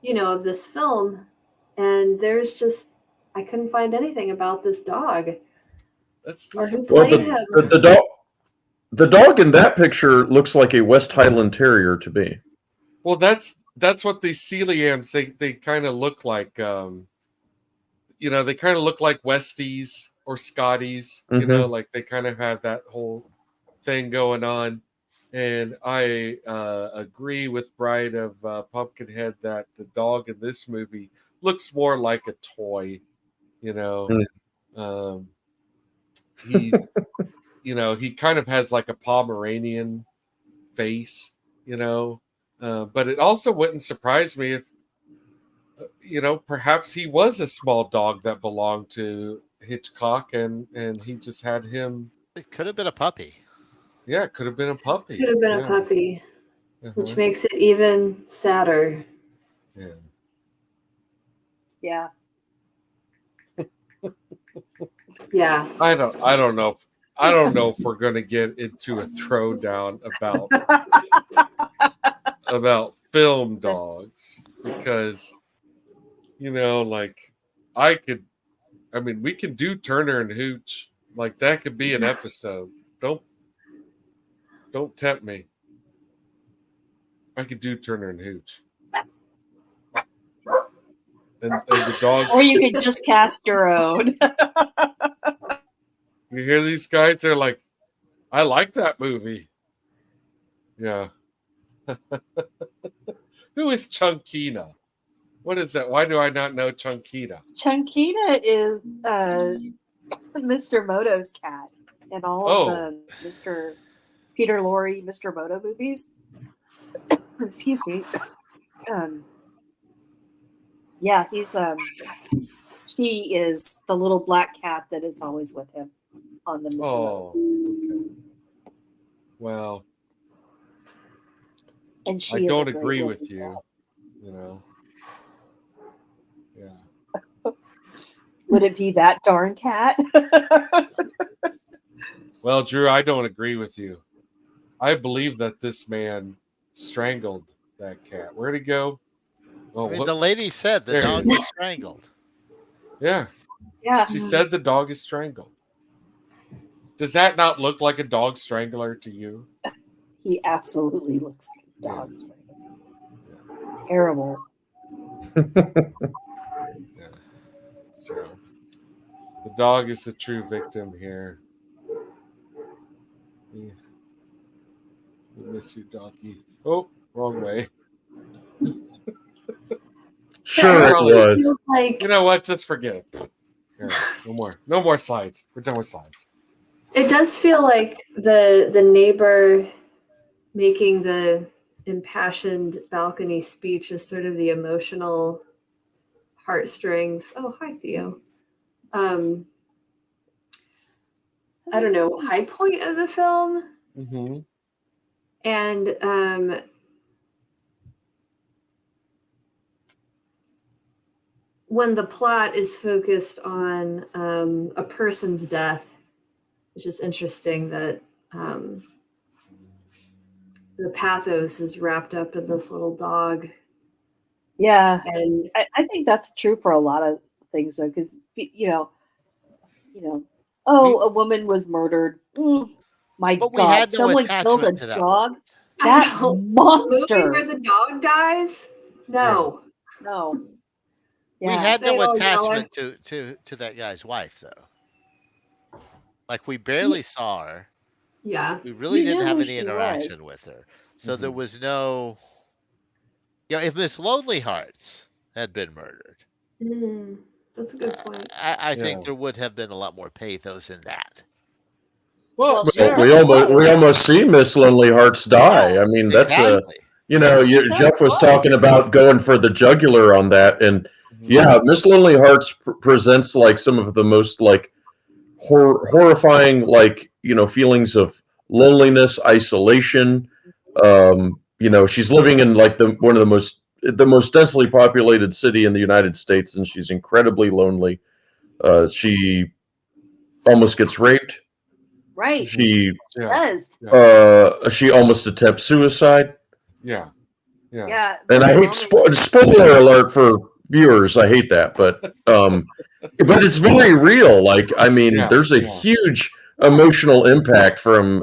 this film, and there's just I couldn't find anything about this dog or who played him. The dog in that picture looks like a West Highland Terrier to me. Well, that's what these Sealyams they kind of look like. They kind of look like Westies or Scotties. Mm-hmm. Like they kind of have that whole thing going on. And I agree with Bride of Pumpkinhead that the dog in this movie looks more like a toy. He he kind of has like a Pomeranian face, but it also wouldn't surprise me if, perhaps he was a small dog that belonged to Hitchcock and he just had him. It could have been a puppy. Yeah, it could have been a puppy. Could have been a puppy, which makes it even sadder. Yeah. Yeah. Yeah. I don't know. I don't know if we're going to get into a throwdown about film dogs because, we can do Turner and Hooch. Like that could be an episode. Don't tempt me. I could do Turner and Hooch. And the dogs. Or you could just cast your own. You hear these guys? They're like, I like that movie. Yeah. Who is Chunkina? What is that? Why do I not know Chunkina? Chunkina is Mr. Moto's cat in all of the Mr. Peter Lorre, Mr. Moto movies. Excuse me. Yeah, she is the little black cat that is always with him on the Mr. Moto movies. Okay. Well, and I don't agree with you. Yeah. Would it be that darn cat? Well, Drew, I don't agree with you. I believe that this man strangled that cat. Where'd he go? Oh, the lady said the dog was strangled. Yeah. Yeah. She said the dog is strangled. Does that not look like a dog strangler to you? He absolutely looks like a dog strangler. Yeah. Terrible. Yeah. So the dog is the true victim here. We miss you, donkey. Oh, wrong way. Sure, it was. Like, you know what? Just forget it. Here, no more slides. We're done with slides. It does feel like the neighbor making the impassioned balcony speech is sort of the emotional heartstrings. Oh, hi, Theo. I don't know, high point of the film. Mm-hmm. And when the plot is focused on a person's death, it's just interesting that the pathos is wrapped up in this little dog. Yeah, and I think that's true for a lot of things, though, because a woman was murdered. My God, someone killed a dog. That monster. Where the dog dies? No. Yeah. We had no attachment to that guy's wife, though. Like we barely saw her. Yeah. We really You didn't knew have who any she interaction was. with her. So there was no, if Miss Lonely Hearts had been murdered, That's a good point. I think there would have been a lot more pathos in that. Well, we almost see Miss Lonely Hearts die. I mean, that's Exactly. Jeff was talking about going for the jugular on that, and Miss Lonely Hearts presents like some of the most like horrifying like feelings of loneliness, isolation. She's living in like one of the most densely populated city in the United States, and she's incredibly lonely. She almost gets raped. Right. She does. She almost attempts suicide. Yeah. And I hate spoiler alert for viewers. I hate that, but it's very real. Like, I mean, there's a huge emotional impact from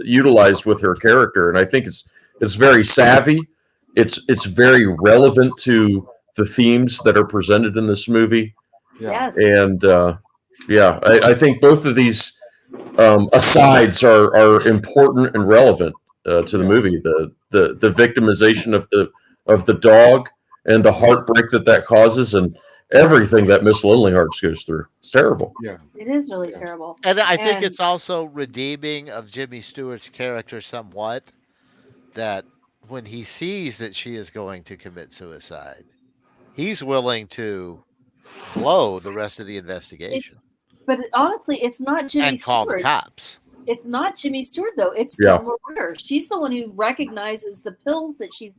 utilized with her character, and I think it's very savvy. It's very relevant to the themes that are presented in this movie. Yes. And I think both of these asides are important and relevant to the movie. The victimization of the dog and the heartbreak that causes, and everything that Miss Lonely Hearts goes through. It's terrible. Yeah, it is really terrible. And I think it's also redeeming of Jimmy Stewart's character somewhat, that when he sees that she is going to commit suicide, he's willing to blow the rest of the investigation. But honestly, it's not Jimmy and call Stewart. the cops. It's not Jimmy Stewart though. It's the murderer. She's the one who recognizes the pills that she's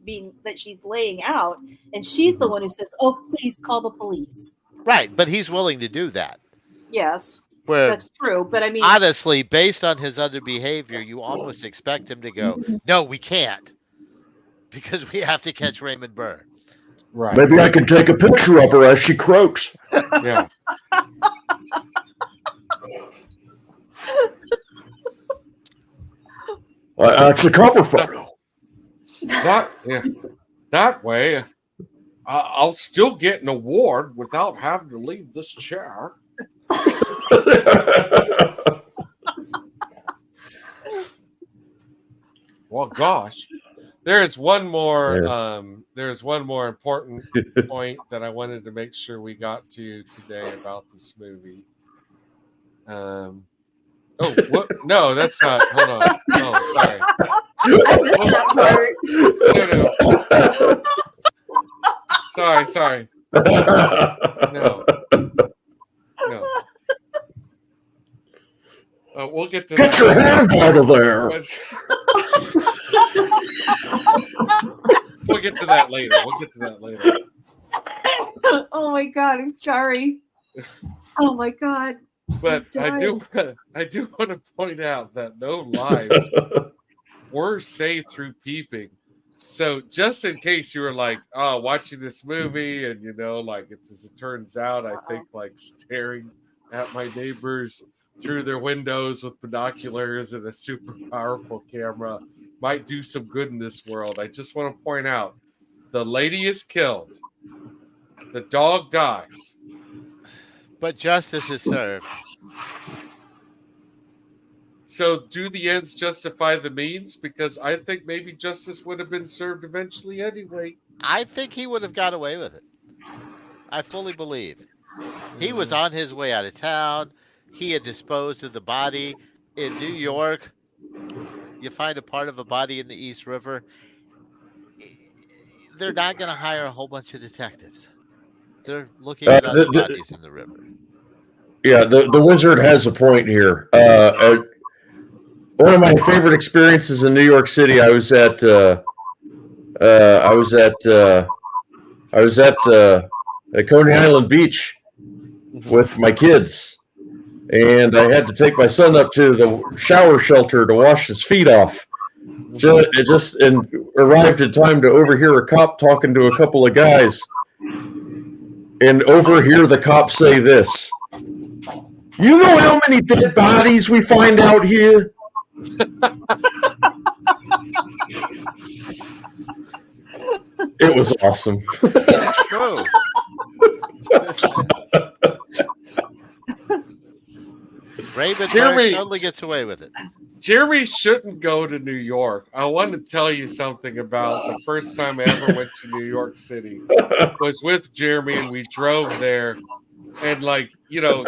laying out, and she's the one who says, "Oh, please call the police." Right, but he's willing to do that. Yes, that's true. But I mean, honestly, based on his other behavior, you almost expect him to go, "No, we can't, because we have to catch Raymond Burr." Right. Maybe I can take a picture of her as she croaks. Yeah. It's a cover photo. That way, I'll still get an award without having to leave this chair. Well, gosh, there's one more important point that I wanted to make sure we got to today about this movie. Oh, what? No, that's not. Hold on. Oh, sorry. I missed that part. No. Sorry. No. We'll get to Get your hand out of there. We'll get to that later. Oh my God, I'm sorry. Oh my God. But I do want to point out that no lives were saved through peeping. So just in case you were like, oh, watching this movie, and like it's as it turns out, I think like staring at my neighbors through their windows with binoculars and a super powerful camera might do some good in this world. I just want to point out the lady is killed. The dog dies. But justice is served. So do the ends justify the means? Because I think maybe justice would have been served eventually anyway. I think he would have got away with it. I fully believe. He was on his way out of town. He had disposed of the body. In New York, you find a part of a body in the East River. They're not going to hire a whole bunch of detectives. They're looking at other bodies in the river. Yeah, the wizard has a point here. One of my favorite experiences in New York City, I was at Coney Island Beach with my kids, and I had to take my son up to the shower shelter to wash his feet off. And arrived in time to overhear a cop talking to a couple of guys, and overhear the cop say this: "You know how many dead bodies we find out here?" It was awesome. It's true. David Jeremy totally gets away with it. Jeremy shouldn't go to New York. I want to tell you something about the first time I ever went to New York City. Was with Jeremy, and we drove there, and like, you know,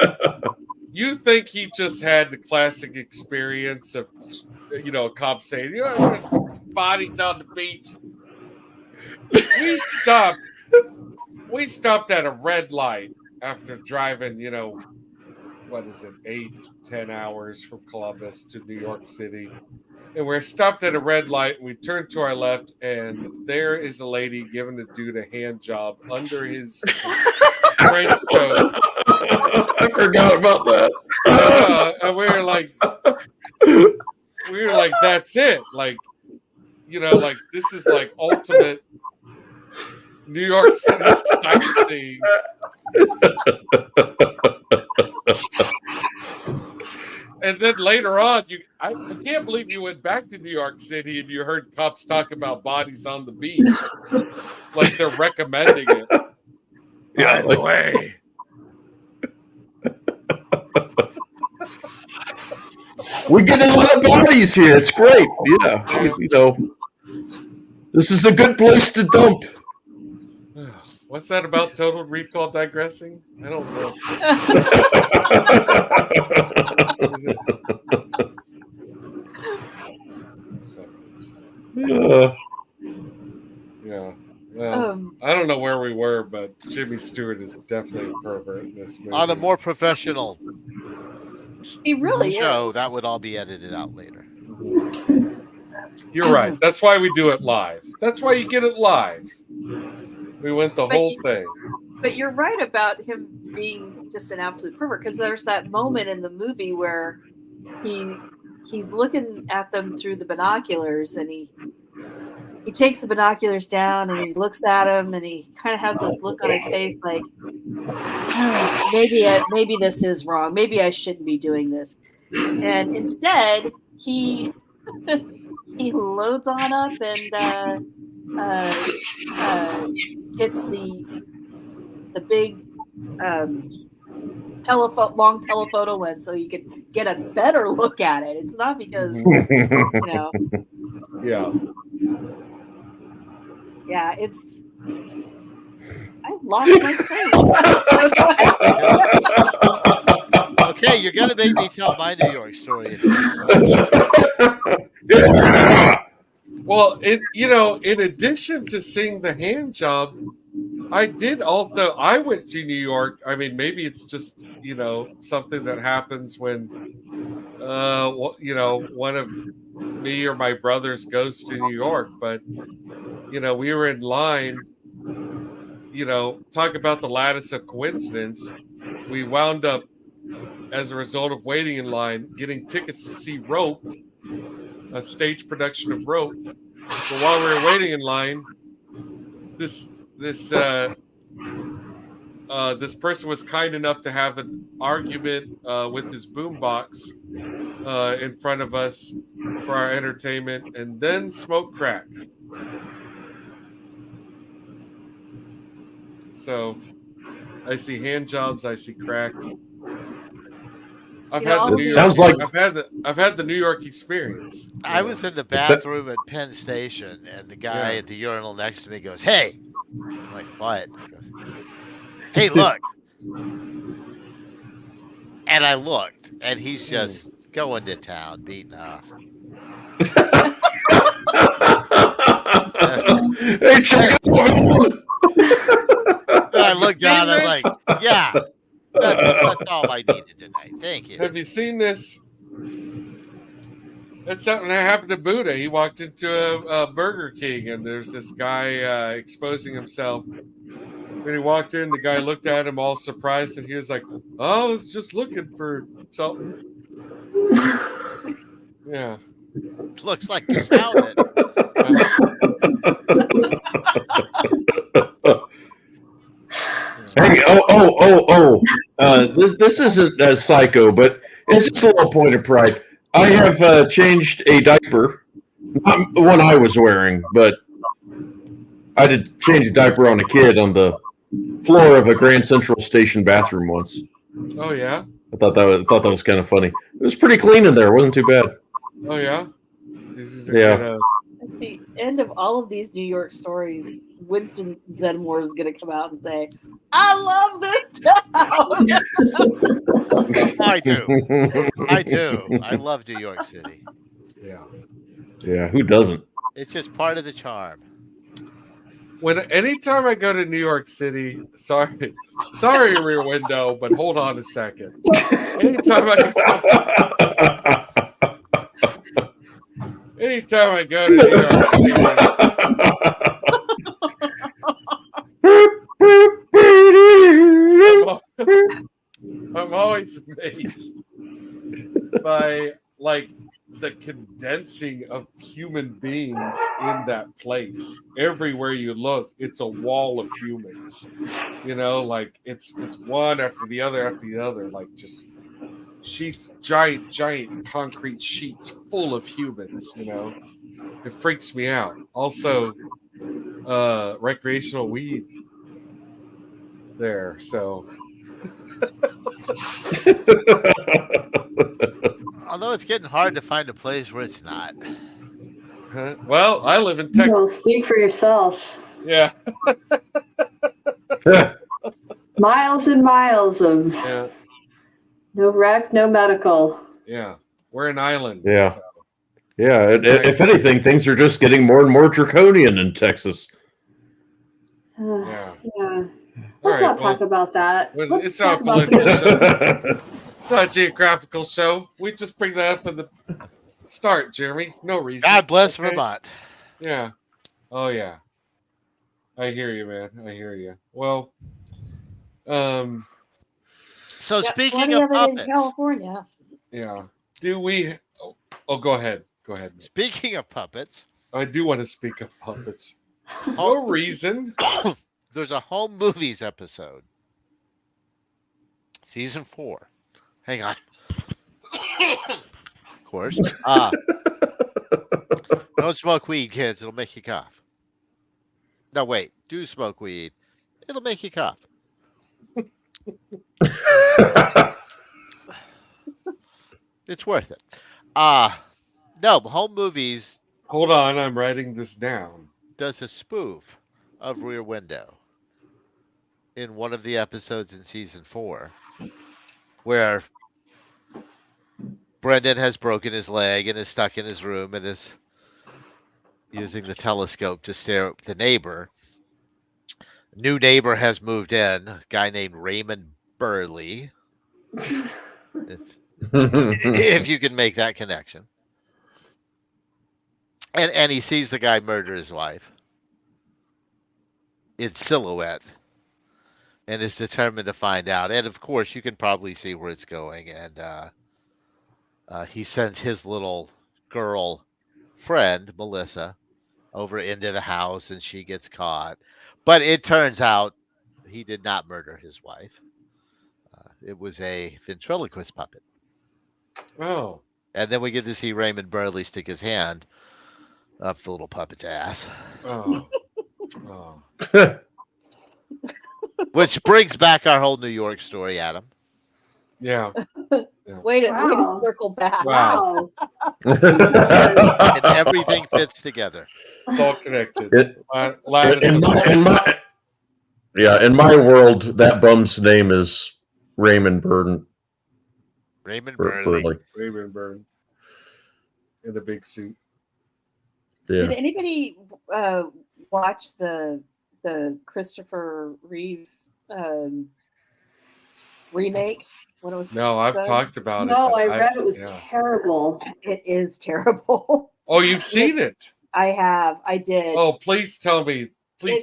you think he just had the classic experience of, you know, a cop saying, you know, bodies on the beach. We stopped at a red light after driving, you know, what is it, 8-10 hours from Columbus to New York City. And we're stopped at a red light, and we turn to our left, and there is a lady giving a dude a hand job under his trench coat. I forgot about that. And we were like, that's it. Like, you know, like, this is like ultimate New York City sightseeing. And then later on, I can't believe you went back to New York City and you heard cops talk about bodies on the beach. Like they're recommending it. Yeah, By the way. We get a lot of bodies here. It's great. Yeah. You know, this is a good place to dump. What's that about Total Recall digressing? I don't know. Yeah. Well, I don't know where we were, but Jimmy Stewart is definitely a pervert in this movie. On a more professional he really show, is. that would all be edited out later. You're right. That's why we do it live. That's why you get it live. We went the whole thing. But you're right about him being just an absolute pervert, because there's that moment in the movie where he's looking at them through the binoculars, and he takes the binoculars down and he looks at him, and he kind of has this look on his face like, maybe this is wrong. Maybe I shouldn't be doing this. And instead, he loads on up and gets the big long telephoto lens so you can get a better look at it. It's not because, you know. Yeah, it's. I lost my space. Okay, you're gonna make me tell my New York story. Well, in addition to seeing the hand job, I went to New York. I mean, maybe it's just, you know, something that happens when, you know, one of me or my brothers goes to New York. But, you know, we were in line, you know, talk about the lattice of coincidence. We wound up, as a result of waiting in line, getting tickets to see Rope, a stage production of Rope. But while we were waiting in line, this person was kind enough to have an argument with his boombox in front of us for our entertainment, and then smoke crack. So I see hand jobs, I see crack. I've had the New York experience. I was in the bathroom at Penn Station, and the guy at the urinal next to me goes, "Hey," I'm like, "What?" He goes, "Hey, look." And I looked, and he's just going to town, beating off. Hey, check it out. I looked down, I was like, "Yeah, that's all I needed tonight. Thank you." Have you seen this? That's something that happened to Buddha. He walked into a Burger King, and there's this guy exposing himself. When he walked in, the guy looked at him all surprised, and he was like, "Oh, I was just looking for something." Yeah. Looks like you found it. Hey, this isn't as psycho, but it's just a little point of pride. I have changed a diaper, not the one I was wearing, but I did change a diaper on a kid on the floor of a Grand Central Station bathroom once. Oh yeah. I thought that was kind of funny. was pretty clean in there. It wasn't too bad. Oh yeah. Yeah. At the end of all of these New York stories, Winston Zeddemore is going to come out and say, "I love this town." I do. I love New York City. Yeah. Yeah. Who doesn't? It's just part of the charm. Anytime I go to New York City, sorry, Rear Window, but hold on a second. Anytime I go to New York City, I'm always amazed by like the condensing of human beings in that place. Everywhere you look, it's a wall of humans. You know, like it's one after the other, like just sheets, giant concrete sheets full of humans, you know. It freaks me out. Also, recreational weed there, so Although it's getting hard to find a place where it's not. Well, I live in Texas. Well, speak for yourself. Yeah. Miles and miles of no rec, no medical. Yeah. We're an island. Yeah. So. Yeah. If anything, things are just getting more and more draconian in Texas. Yeah. Let's not talk about that. It's not political. It's not a geographical show. We just bring that up in the start, Jeremy. No reason. God bless Vermont. Yeah. Oh yeah. I hear you, man. I hear you. Well, so speaking of puppets, in California. Yeah. Do we? Oh, go ahead. Go ahead. Speaking of puppets, I do want to speak of puppets. No reason. There's a home movies episode, season 4. Hang on. Of course. Don't smoke weed, kids. It'll make you cough. No, wait. Do smoke weed. It'll make you cough. It's worth it. No, home movies. Hold on. I'm writing this down. Does a spoof of Rear Window in one of the episodes in season 4, where Brendan has broken his leg and is stuck in his room and is using the telescope to stare at the neighbor. A new neighbor has moved in, a guy named Raymond Burley. If you can make that connection. And he sees the guy murder his wife in silhouette and is determined to find out. And of course, you can probably see where it's going. And he sends his little girl friend, Melissa, over into the house and she gets caught. But it turns out he did not murder his wife. It was a ventriloquist puppet. Oh. And then we get to see Raymond Burley stick his hand up the little puppet's ass. Oh. Which brings back our whole New York story, Adam. Yeah. Way to circle back. Wow. And everything fits together. It's all connected. In my world, that bum's name is Raymond Burden. Raymond Burley. Raymond Burden. In the big suit. Yeah. Did anybody watch the Christopher Reeve remake? When it was I've talked about it. No, I read it was terrible. It is terrible. Oh, you've seen it? I have. I did. Oh, please tell me.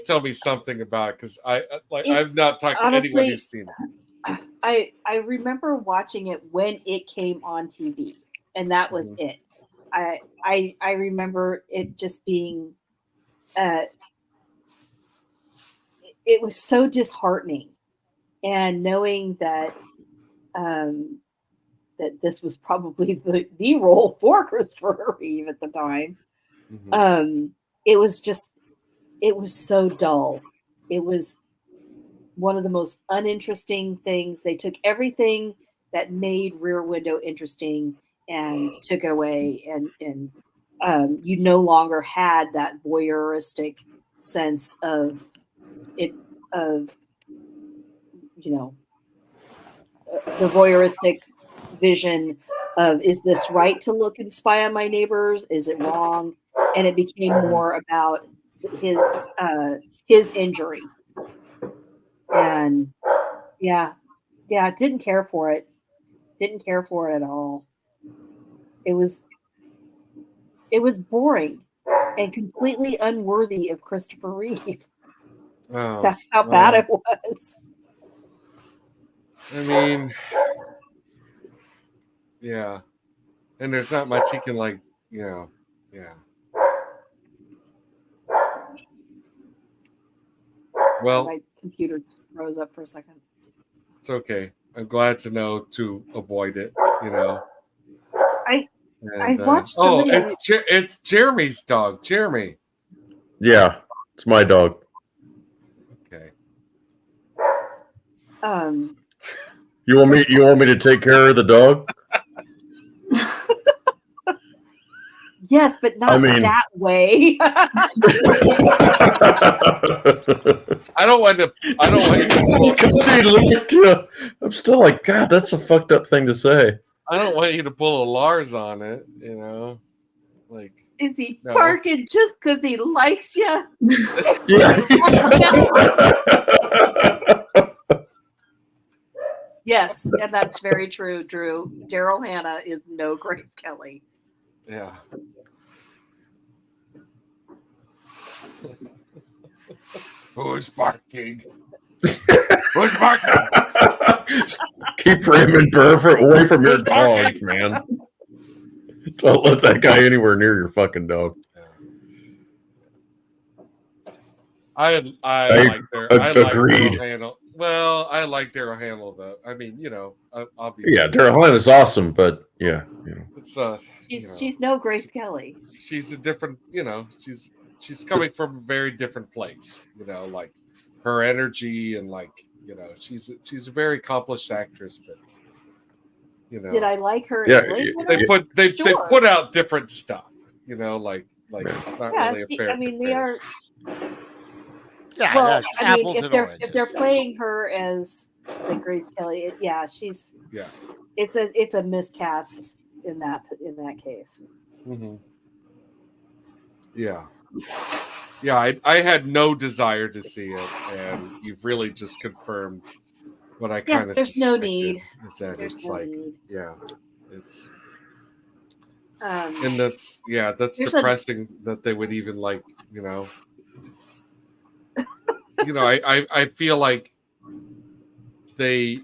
Tell me something about it, because I've not talked to anyone who's seen it. I remember watching it when it came on TV, and that was it. I remember it just being it was so disheartening, and knowing that that this was probably the role for Christopher Reeve at the time. It was so dull. It was one of the most uninteresting things. They took everything that made Rear Window interesting and took it away, and you no longer had that voyeuristic sense of it, of the voyeuristic vision of, is this right to look and spy on my neighbors? Is it wrong? And it became more about his injury. And didn't care for it. Didn't care for it at all. It was boring and completely unworthy of Christopher Reeve. Oh, That's how bad it was. I mean, yeah. And there's not much he can, like, yeah. Well, my computer just froze up for a second. It's okay. I'm glad to know to avoid it, I've watched so many. It's Jeremy's dog. Jeremy. Yeah, it's my dog. Okay. You want me to take care of the dog? Yes, but not that way. I don't want you to. I'm still like, God, that's a fucked up thing to say. I don't want you to pull a Lars on it, Like, is he barking just because he likes you? Yeah. Yes, and that's very true, Drew. Daryl Hannah is no Grace Kelly. Yeah. Who's barking? Who's barking? Keep Raymond Burr away from your dog, man. Don't let that guy anywhere near your fucking dog. I like Daryl Hannah. Well, I like Daryl Hannah though. I mean, obviously. Yeah, Daryl Hannah is awesome, but yeah, it's she's no Grace Kelly. She's a different, she's coming from a very different place. Like her energy and she's a very accomplished actress, but did I like her? Yeah, they put out different stuff. Like it's not really a fair. I mean, they are. Yeah, well, I mean, apples if they're playing her as like Grace Kelly, it's a miscast in that case. Mm-hmm. Yeah. I had no desire to see it, and you've really just confirmed what I kind of there's no need. Is that there's it's no like need. it's and that's depressing that they would even I feel like they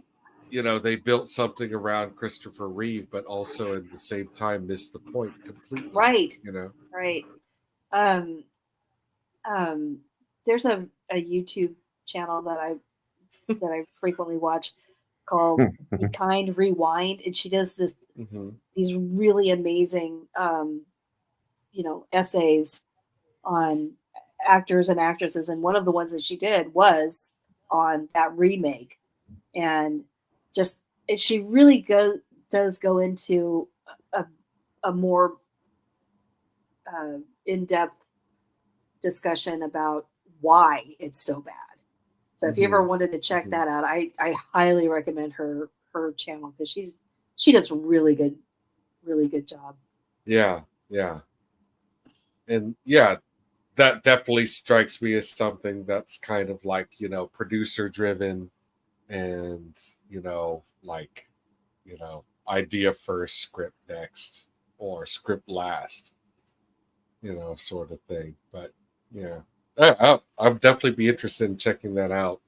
built something around Christopher Reeve, but also at the same time missed the point completely. Right. Right. There's a YouTube channel that I frequently watch called Be Kind Rewind, and she does these really amazing essays on actors and actresses, and one of the ones that she did was on that remake, and she really does go into a more in-depth discussion about why it's so bad. So if you ever wanted to check that out, I highly recommend her channel, because she does a really good job. Yeah. And that definitely strikes me as something that's kind of like, producer driven and, idea first, script next, or script last, sort of thing. But yeah, I'll definitely be interested in checking that out,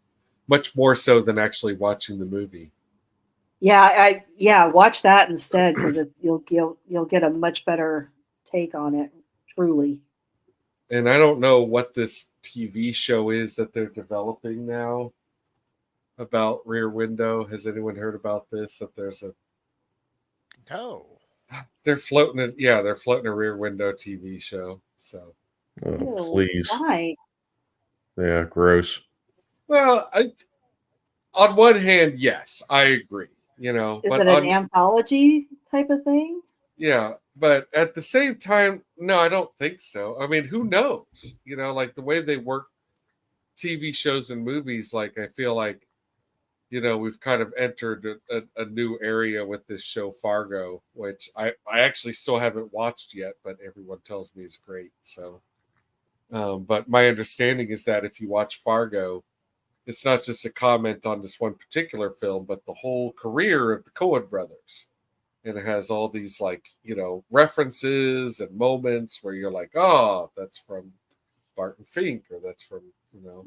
much more so than actually watching the movie. Yeah, watch that instead, because you'll get a much better take on it, truly. And I don't know what this TV show is that they're developing now about Rear Window. Has anyone heard about this? That there's no. They're floating a Rear Window TV show. So, please, why? Yeah, gross. Well, on one hand, yes, I agree. you know. Is but it an anthology type of thing? Yeah, but at the same time, no, I don't think so. I mean, who knows? You know, like the way they work TV shows and movies, like I feel like, you know, we've kind of entered a new area with this show Fargo, which I actually still haven't watched yet, but everyone tells me is great. So, but my understanding is that if you watch Fargo, it's not just a comment on this one particular film, but the whole career of the Coen brothers. And it has all these, like, you know, references and moments where you're like, oh, that's from Barton Fink, or that's from, you know,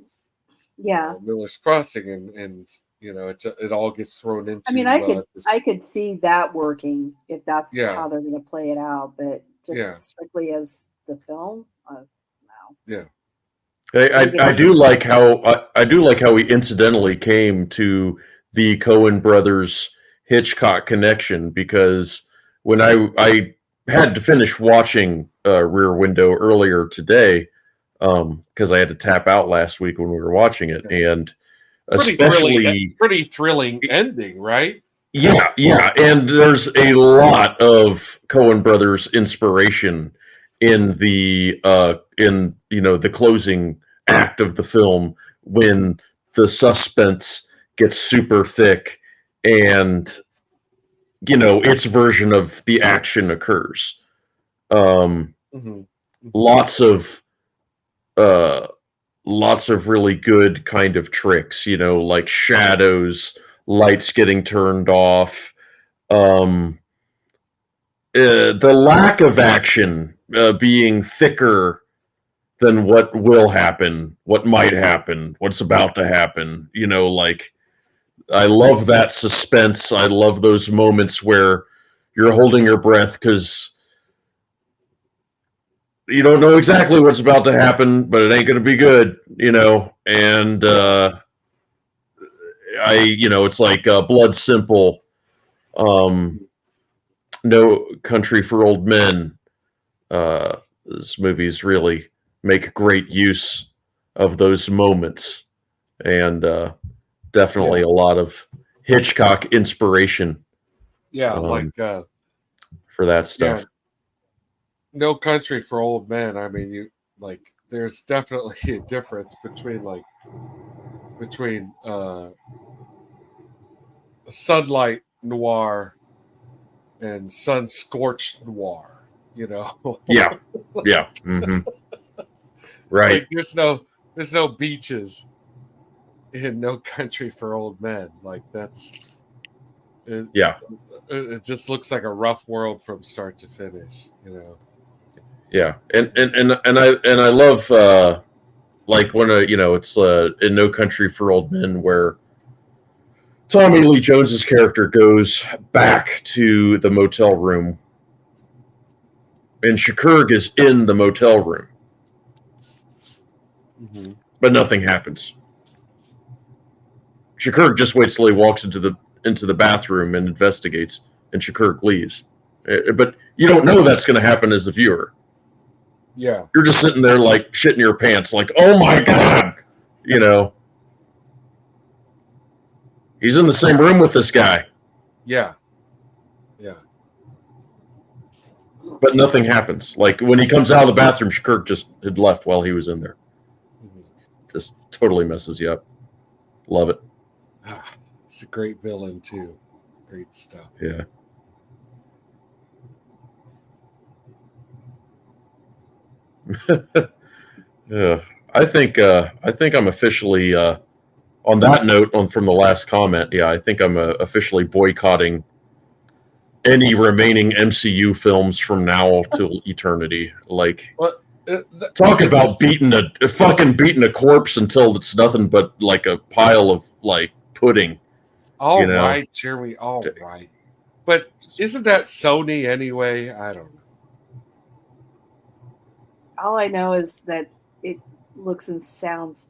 Miller's Crossing, and you know, it all gets thrown into. I mean, I could see that working if that's how they're going to play it out, but just strictly as the film, no. Yeah. I do like how we incidentally came to the Coen brothers Hitchcock connection, because when I had to finish watching Rear Window earlier today, because I had to tap out last week when we were watching it, and pretty thrilling ending, right? Yeah, and there's a lot of Coen brothers inspiration in the the closing act of the film, when the suspense gets super thick and its version of the action occurs. Lots of really good kind of tricks, like shadows, lights getting turned off, the lack of action being thicker than what will happen, what might happen, what's about to happen. Like, I love that suspense. I love those moments where you're holding your breath because you don't know exactly what's about to happen, but it ain't going to be good, and it's like Blood Simple, No Country for Old Men. These movies really make great use of those moments, and definitely a lot of Hitchcock inspiration. For that stuff. Yeah. No Country for Old Men. I mean, there's definitely a difference between sunlight noir and sun scorched noir. Yeah. Mm-hmm. Right. Like, there's no beaches in No Country for Old Men. Like, that's it. Yeah. It just looks like a rough world from start to finish. Yeah, and I love like when it's in No Country for Old Men, where Tommy Lee Jones's character goes back to the motel room, and Shakur is in the motel room, but nothing happens. Shakur just waits till he walks into the bathroom and investigates, and Shakur leaves. But you don't know that's going to happen as the viewer. Yeah, you're just sitting there like shitting your pants, like, oh my god, he's in the same room with this guy. Yeah. But nothing happens. Like, when he comes out of the bathroom, Shakur just had left while he was in there. Just totally messes you up. Love it. It's a great villain too. Great stuff. Yeah. Yeah. I think I'm officially on that note, from the last comment. Yeah, I think I'm officially boycotting any remaining MCU films from now till eternity. Like, talk about beating a corpse until it's nothing but like a pile of like pudding. All right, Jeremy. All right, but isn't that Sony anyway? I don't know. All I know is that it looks and sounds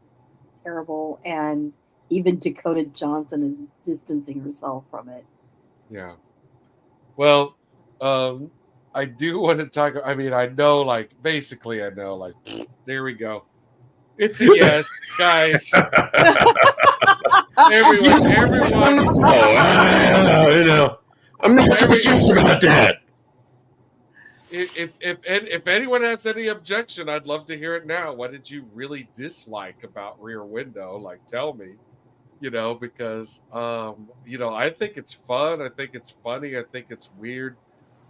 terrible, and even Dakota Johnson is distancing herself from it. Yeah. Well, I do want to talk. I mean, I know, like, basically, I know, like, there we go. It's a yes, guys. everyone. You know, I'm not so sure about that. If anyone has any objection, I'd love to hear it now. What did you really dislike about Rear Window? Like, tell me, because I think it's fun. I think it's funny. I think it's weird.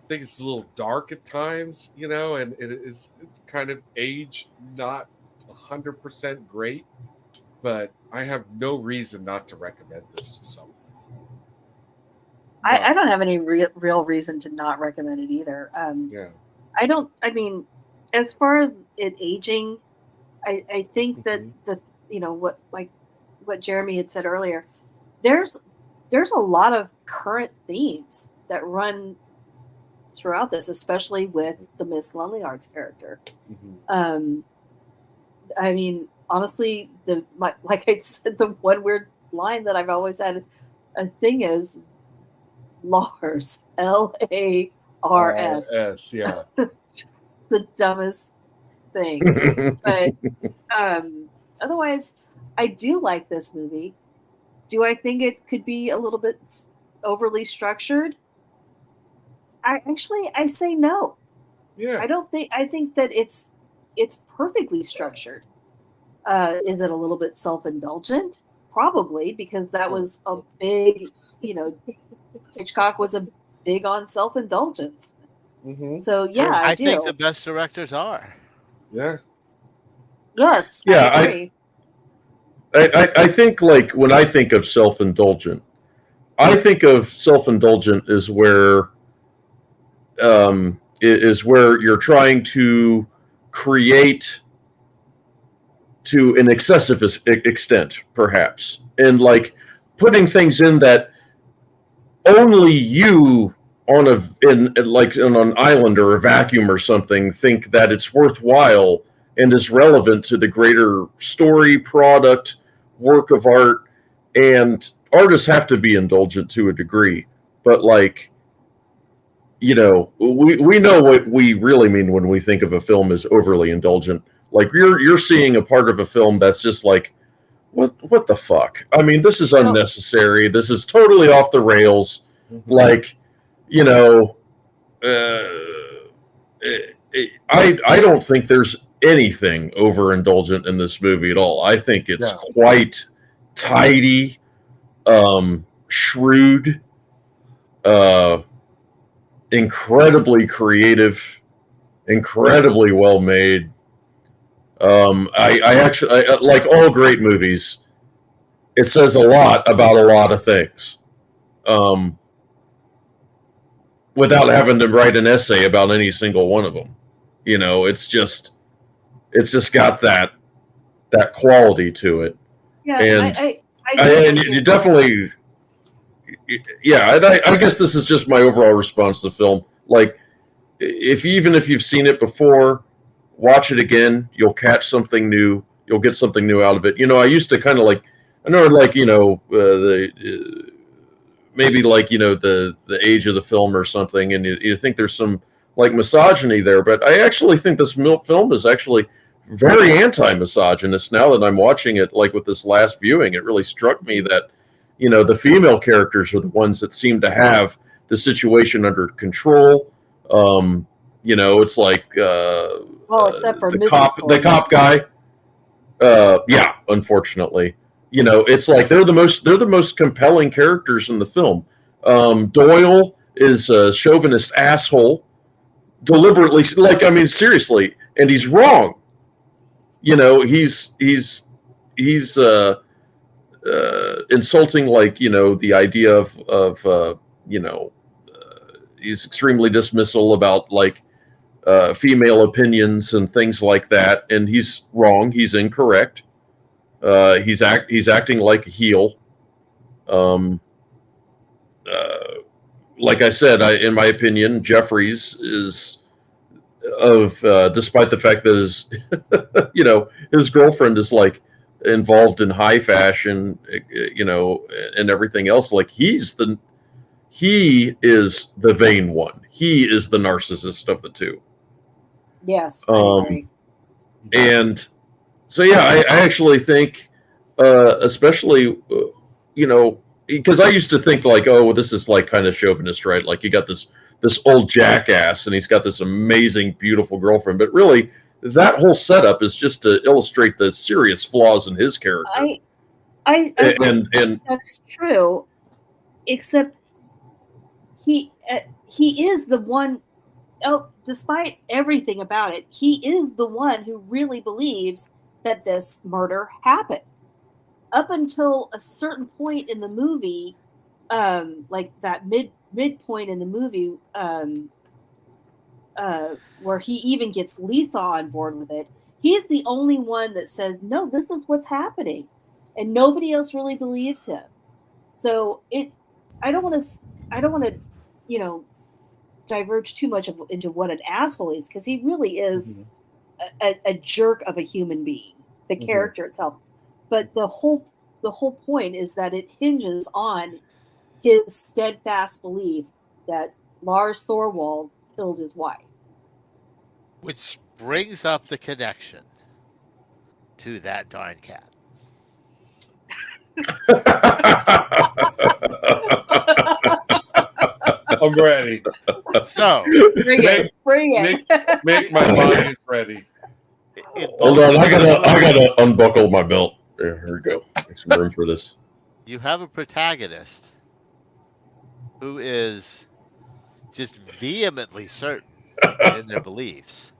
I think it's a little dark at times, and it is kind of aged not 100% great. But I have no reason not to recommend this to someone. I don't have any real reason to not recommend it either. I mean, as far as it aging, I think that what Jeremy had said earlier, there's a lot of current themes that run throughout this, especially with the Miss Lonely Hearts character. I mean, honestly, like I said, the one weird line that I've always had a thing is Lars, Lars. Yeah. The dumbest thing. But otherwise, I do like this movie. Do I think it could be a little bit overly structured? I say no. Yeah. I think that it's perfectly structured. Is it a little bit self-indulgent? Probably, because that was a big, Hitchcock was a big on self-indulgence. So yeah, I do. think the best directors are. Yeah. Yes. Yeah, I agree. I think, like, when I think of self-indulgent, I think of self-indulgent as where you're trying to create to an excessive extent, perhaps, and like putting things in that only you on an island or a vacuum or something think that it's worthwhile and is relevant to the greater story, product, work of art. And artists have to be indulgent to a degree, but we know what we really mean when we think of a film as overly indulgent. Like you're seeing a part of a film that's just like, what the fuck? I mean, this is unnecessary. This is totally off the rails. Like, I don't think there's anything overindulgent in this movie at all. I think it's quite tidy, shrewd, incredibly creative, incredibly well made. I actually like all great movies. It says a lot about a lot of things, without having to write an essay about any single one of them. It's just got that quality to it. Yeah, and I you definitely, yeah. And I guess this is just my overall response to the film. Like, even if you've seen it before, watch it again. You'll catch something new. You'll get something new out of it. I used to kind of maybe the age of the film or something, and you think there's some like misogyny there, but I actually think this film is actually very anti-misogynist. Now that I'm watching it, like with this last viewing, it really struck me that the female characters are the ones that seem to have the situation under control. It's like except for the cop guy. Yeah, unfortunately, it's like they're the most compelling characters in the film. Doyle is a chauvinist asshole, deliberately. Like, I mean, seriously, and he's wrong. He's insulting, like, the idea of he's extremely dismissal about like female opinions and things like that, and he's wrong. He's incorrect. He's acting like a heel. Like I said, in my opinion, Jeffries is despite the fact that his his girlfriend is like involved in high fashion, and everything else. Like he is the vain one. He is the narcissist of the two. Yes, I agree. And so, yeah, I actually think, especially because I used to think like, oh, this is like kind of chauvinist, right? Like you got this old jackass and he's got this amazing, beautiful girlfriend, but really that whole setup is just to illustrate the serious flaws in his character. I think that's true, except he is the one. Oh, despite everything about it, he is the one who really believes that this murder happened. Up until a certain point in the movie, like that midpoint in the movie, where he even gets Lisa on board with it, he's the only one that says, no, this is what's happening. And nobody else really believes him. So I don't want to, diverge too much into what an asshole is, because he really is a jerk of a human being, the character itself. But the whole point is that it hinges on his steadfast belief that Lars Thorwald killed his wife. Which brings up the connection to that darn cat. I'm ready. So bring it. Make my body is ready. Hold on, I gotta unbuckle my belt. Here we go. Make some room for this. You have a protagonist who is just vehemently certain in their beliefs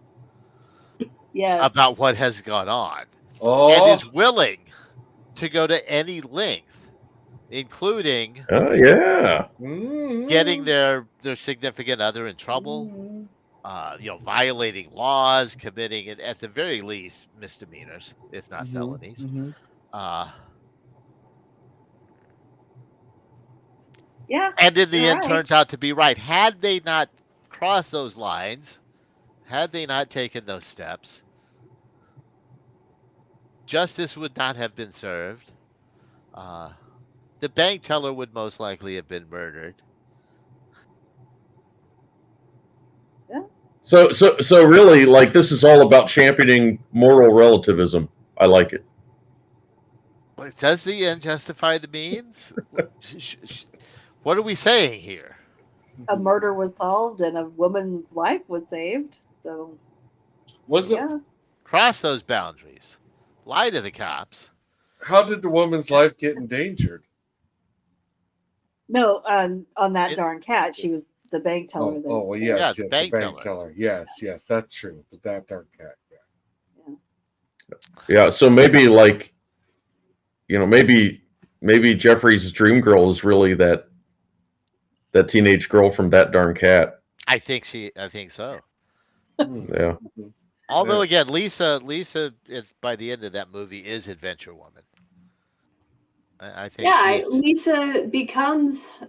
about what has gone on, and is willing to go to any length, including getting their significant other in trouble, violating laws, committing, at the very least, misdemeanors, if not felonies. And in the end, turns out to be right. Had they not crossed those lines, had they not taken those steps, justice would not have been served. The bank teller would most likely have been murdered. Yeah. So really, like, this is all about championing moral relativism. I like it. Does the end justify the means? What are we saying here? A murder was solved and a woman's life was saved. So, cross those boundaries. Lie to the cops. How did the woman's life get endangered? No, on that darn cat, she was the bank teller. Yes, the bank teller. Yes, that's true. That darn cat. Yeah. So maybe like, maybe Jeffrey's dream girl is really that teenage girl from That Darn Cat. I think so. Yeah. Although again, Lisa is, by the end of that movie, is Adventure Woman. I think. Yeah, Lisa becomes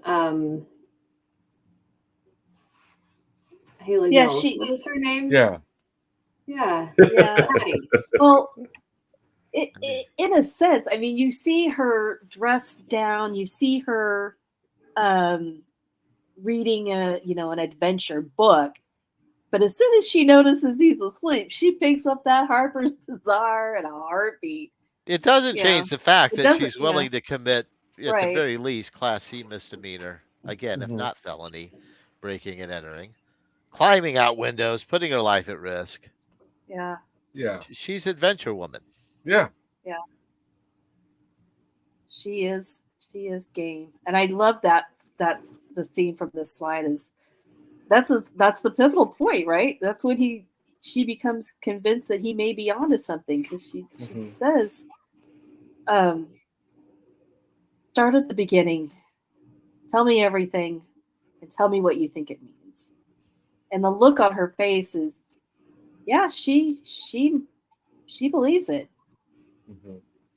Haley Mills. What's her name? Yeah. Well, in a sense, I mean, you see her dressed down. You see her reading an adventure book. But as soon as she notices he's asleep, she picks up that Harper's Bazaar in a heartbeat. It doesn't change the fact that she's willing to commit, at the very least, Class C misdemeanor. Again, if not felony, breaking and entering, climbing out windows, putting her life at risk. Yeah. Yeah. She's Adventure Woman. Yeah. Yeah. She is game. And I love that's the scene from this slide is that's the pivotal point, right? That's when she becomes convinced that he may be onto something, because she says, start at the beginning, tell me everything, and tell me what you think it means. And the look on her face is, she believes it.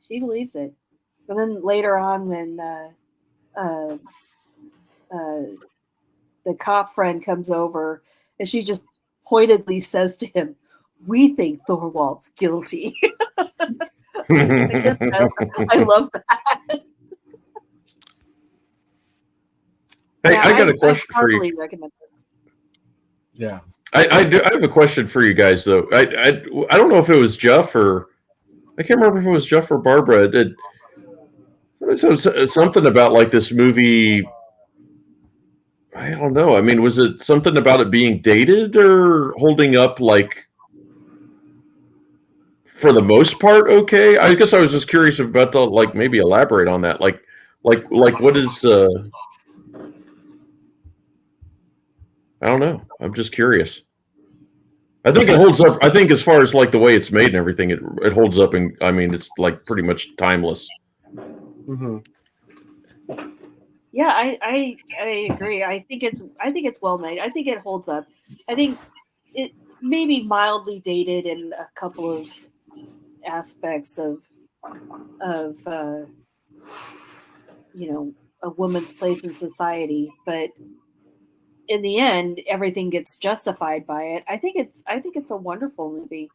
She believes it. And then later on, when the cop friend comes over, and she just pointedly says to him, "We think Thorwald's guilty." I love that. Hey, I got a question for you. Recommend this. Yeah, I have a question for you guys, though. I don't know if it was Jeff or I can't remember if it was Jeff or Barbara. So something about like this movie. I don't know. I mean, was it something about it being dated or holding up like for the most part okay? I guess I was just curious about the like maybe elaborate on that. Like what is I don't know. I'm just curious. I think it holds up. I think as far as like the way it's made and everything, it holds up, and I mean it's like pretty much timeless. Mm-hmm. Yeah, I agree. I think it's well made. I think it holds up. I think it may be mildly dated in a couple of aspects of a woman's place in society, but in the end, everything gets justified by it. I think it's a wonderful movie,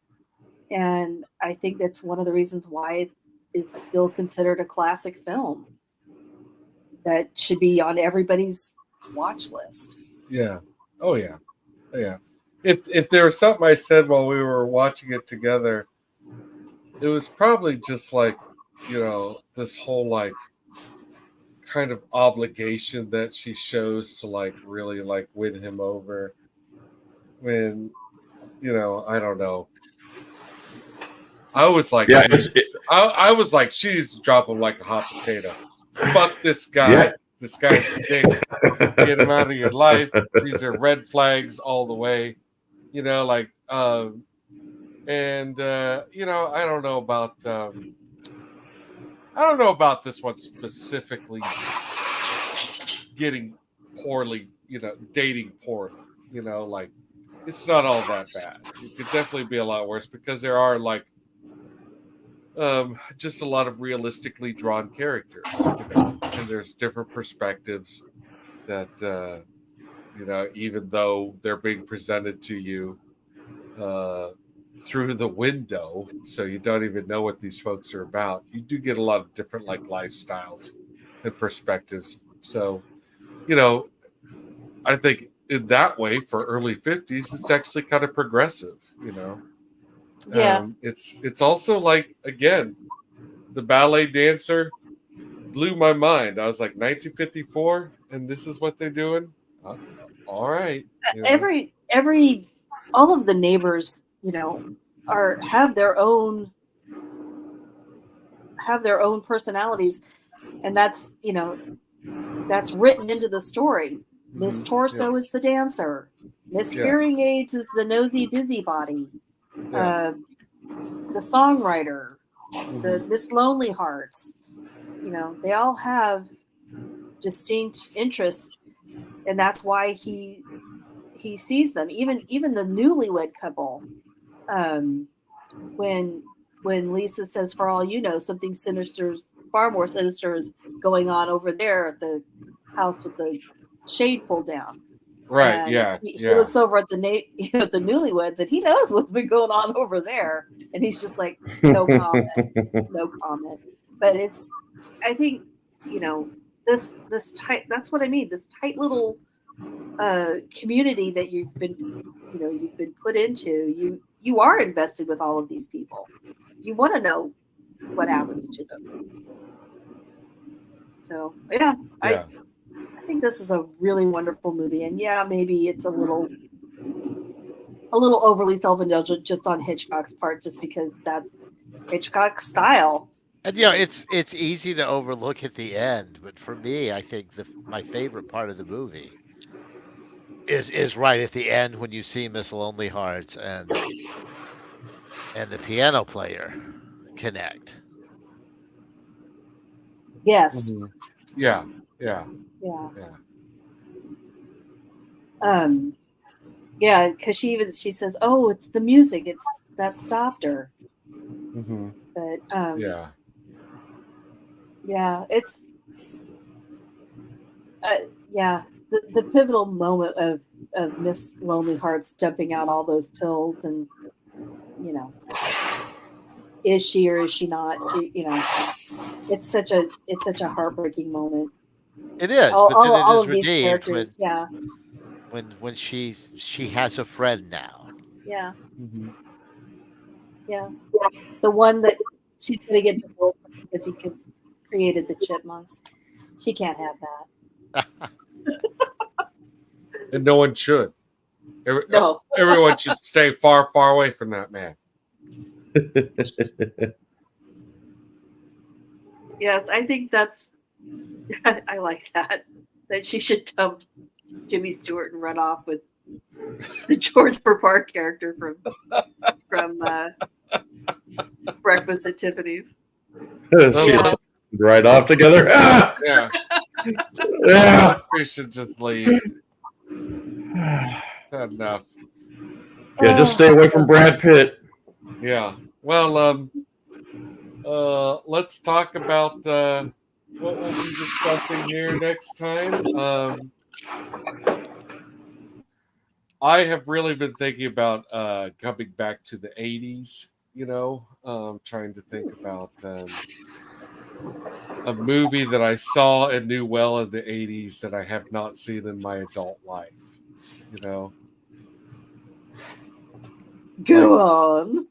and I think that's one of the reasons why it's still considered a classic film that should be on everybody's watch list. Yeah. Oh yeah. Oh, yeah. If there was something I said while we were watching it together, it was probably just like, this whole like kind of obligation that she shows to like really like win him over when, I don't know. I was like, yeah, I was like, she's dropping like a hot potato. Fuck this guy. Yeah. This guy's a dick. Get him out of your life. These are red flags all the way. I don't know about this one specifically getting poorly, dating poorly. Like it's not all that bad. It could definitely be a lot worse because there are like just a lot of realistically drawn characters, and there's different perspectives that even though they're being presented to you through the window, so you don't even know what these folks are about, you do get a lot of different like lifestyles and perspectives. So I think in that way for early 50s it's actually kind of progressive. Yeah. It's also like, again, the ballet dancer blew my mind. I was like, 1954 and this is what they're doing. All right. All of the neighbors, have their own personalities, and that's written into the story. Miss Torso is the dancer. Miss Hearing Aids is the nosy busybody. The songwriter, the Miss Lonely Hearts. They all have distinct interests, and that's why he sees them. Even the newlywed couple. When Lisa says, "For all you know, something sinister, far more sinister, is going on over there at the house with the shade pulled down." Right. And he looks over at the the newlyweds, and he knows what's been going on over there, and he's just like, no comment, no comment. But I think, this tight. That's what I mean. This tight little community that you've been put into. You are invested with all of these people. You want to know what happens to them. So yeah. I think this is a really wonderful movie, and maybe it's a little overly self-indulgent just on Hitchcock's part, just because that's Hitchcock's style. And it's easy to overlook at the end, but for me, I think my favorite part of the movie is right at the end when you see Miss Lonely Hearts and the piano player connect. Yes. Mm-hmm. Yeah. Because she says, "Oh, it's the music. It's that stopped her." Mm-hmm. But it's the pivotal moment of Miss Lonely Hearts dumping out all those pills, and is she or is she not? It's such a heartbreaking moment. It is, all but of these characters, when she has a friend now. Yeah. Mm-hmm. Yeah. The one that she's gonna get divorced because he could created the chipmunks. She can't have that. And no one should. No. Everyone should stay far, far away from that man. Yes, I think that's. I like that. That she should dump Jimmy Stewart and run off with the George Park character from Breakfast at Tiffany's. Yes. Right off together. Ah! Yeah. Yeah. We should just leave. Enough. Yeah, just stay away from Brad Pitt. Yeah. Well, let's talk about what we'll be discussing here next time. I have really been thinking about coming back to the 80s, trying to think about a movie that I saw and knew well in the 80s that I have not seen in my adult life, Go on.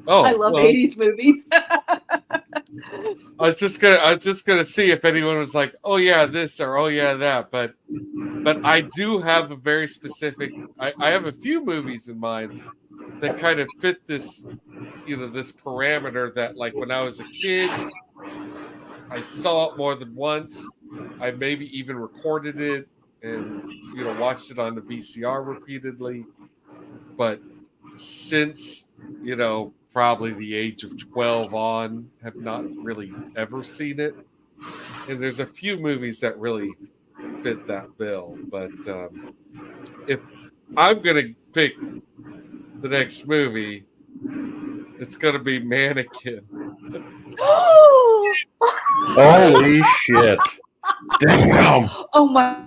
Oh, I love 80s movies. I was just gonna see if anyone was like, "Oh yeah, this," or "Oh yeah, that." But I do have a very specific. I have a few movies in mind that kind of fit this, this parameter. That like when I was a kid, I saw it more than once. I maybe even recorded it and watched it on the VCR repeatedly. But since probably the age of 12 on, have not really ever seen it. And there's a few movies that really fit that bill. But if I'm going to pick the next movie, it's going to be Mannequin. Holy shit. Damn. Oh my.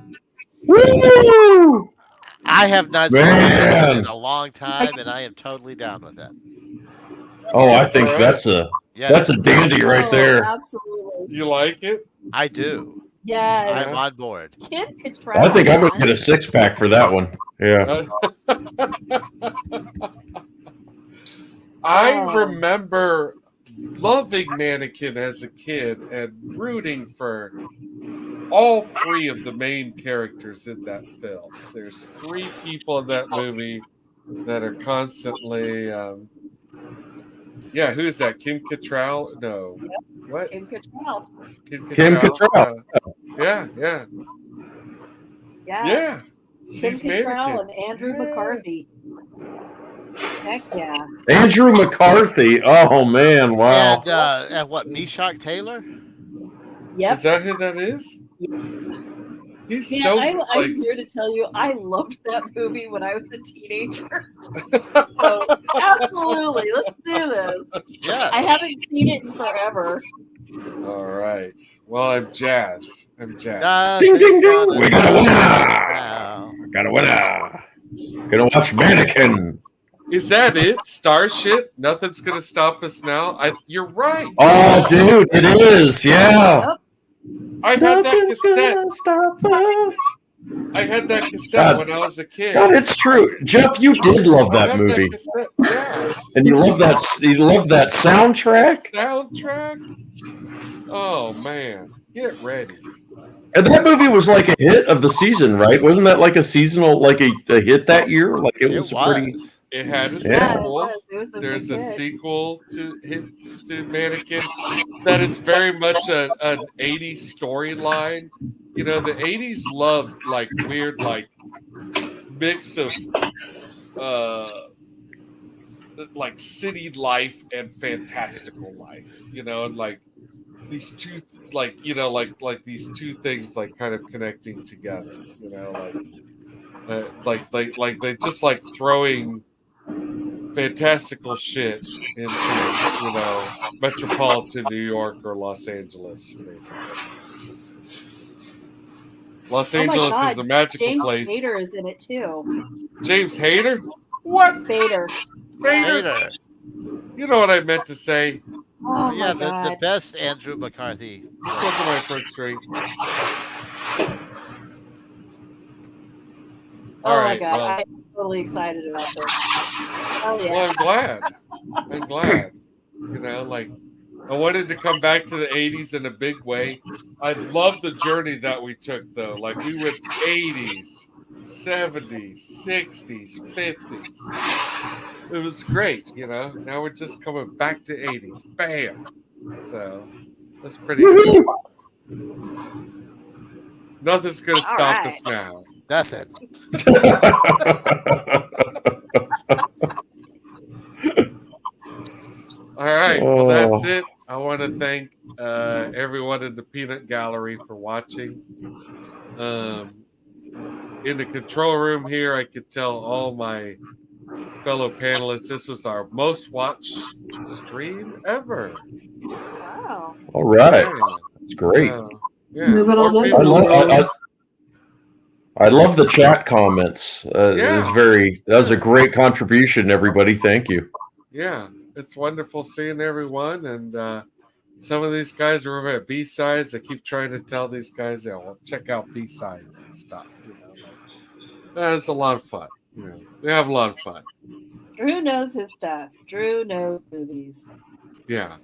Woo! I have not seen it in a long time, and I am totally down with that. Oh, I think that's a dandy right there. Absolutely. You like it? I do. Yeah. I'm on board. Kim Cattrall. I think I'm going to get a 6-pack for that one. Yeah. I remember loving Mannequin as a kid and rooting for all three of the main characters in that film. There's 3 people in that movie that are constantly who's that? Kim Cattrall? No. What? Kim Cattrall. Kim Cattrall. Yeah. Kim She's Cattrall Mannequin. and Andrew McCarthy. Heck yeah. Andrew McCarthy. Oh man, wow. And what, Meshack Taylor? Yep. Is that who that is? He's Man, so I'm here to tell you, I loved that movie when I was a teenager. So, absolutely, let's do this. Yeah. I haven't seen it in forever. All right. Well, I'm jazzed. Ding, ding, ding. We got a winner. Got a winner. Gonna watch Mannequin. Is that it? Starship? Nothing's gonna stop us now. You're right. Oh, dude, it is. Yeah. I had that cassette when I was a kid. God, it's true. Jeff, you did love that movie. Yeah. And you love that soundtrack? The soundtrack? Oh man. Get ready. And that movie was like a hit of the season, right? Wasn't that like a seasonal, like a hit that year? Like it was pretty. It had a sequel. There's a sequel to Mannequin that is very much an 80s storyline. The 80s loved like weird like mix of like city life and fantastical life. And like these two like these two things like kind of connecting together. Like they just like throwing fantastical shit into metropolitan New York or Los Angeles, basically. Los Angeles is a magical place. James Spader is in it too. James Hader? What? Spader. You know what I meant to say. Oh yeah, my God. The best Andrew McCarthy. Look at my first drink. Oh my God, I'm totally excited about this. Oh yeah. Well, I'm glad. Like I wanted to come back to the 80s in a big way. I love the journey that we took, though. Like, we went 80s, 70s, 60s, 50s. It was great, you know. Now we're just coming back to 80s. Bam! So, that's pretty exciting. Nothing's going to stop us now. Nothing. All right. Well, that's it. I want to thank everyone in the Peanut Gallery for watching. In the control room here, I could tell all my fellow panelists this was our most watched stream ever. Wow. All right. Yeah. That's great. So, yeah. I love the chat comments. That was a great contribution, everybody. Thank you. Yeah, it's wonderful seeing everyone. And some of these guys are over at B-Sides. I keep trying to tell these guys, check out B-Sides and stuff. You know, it's a lot of fun. You know, we have a lot of fun. Drew knows his stuff. Drew knows movies. Yeah.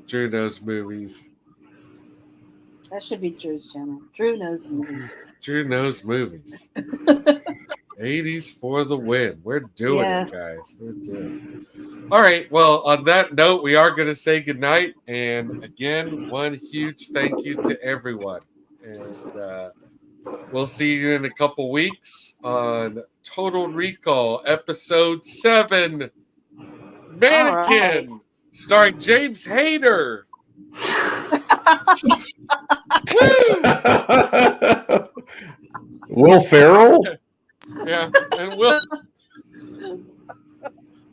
Drew knows movies. That should be Drew's channel. Drew knows movies. Drew knows movies. 80s for the win. We're doing it, guys. We're doing it. All right. Well, on that note, we are going to say goodnight. And again, one huge thank you to everyone. And we'll see you in a couple weeks on Total Recall, Episode 7, Mannequin, starring James Hayter. Will Ferrell? Yeah, and Will.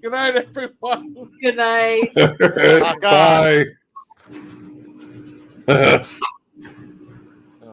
Good night, everyone. Good night. Bye.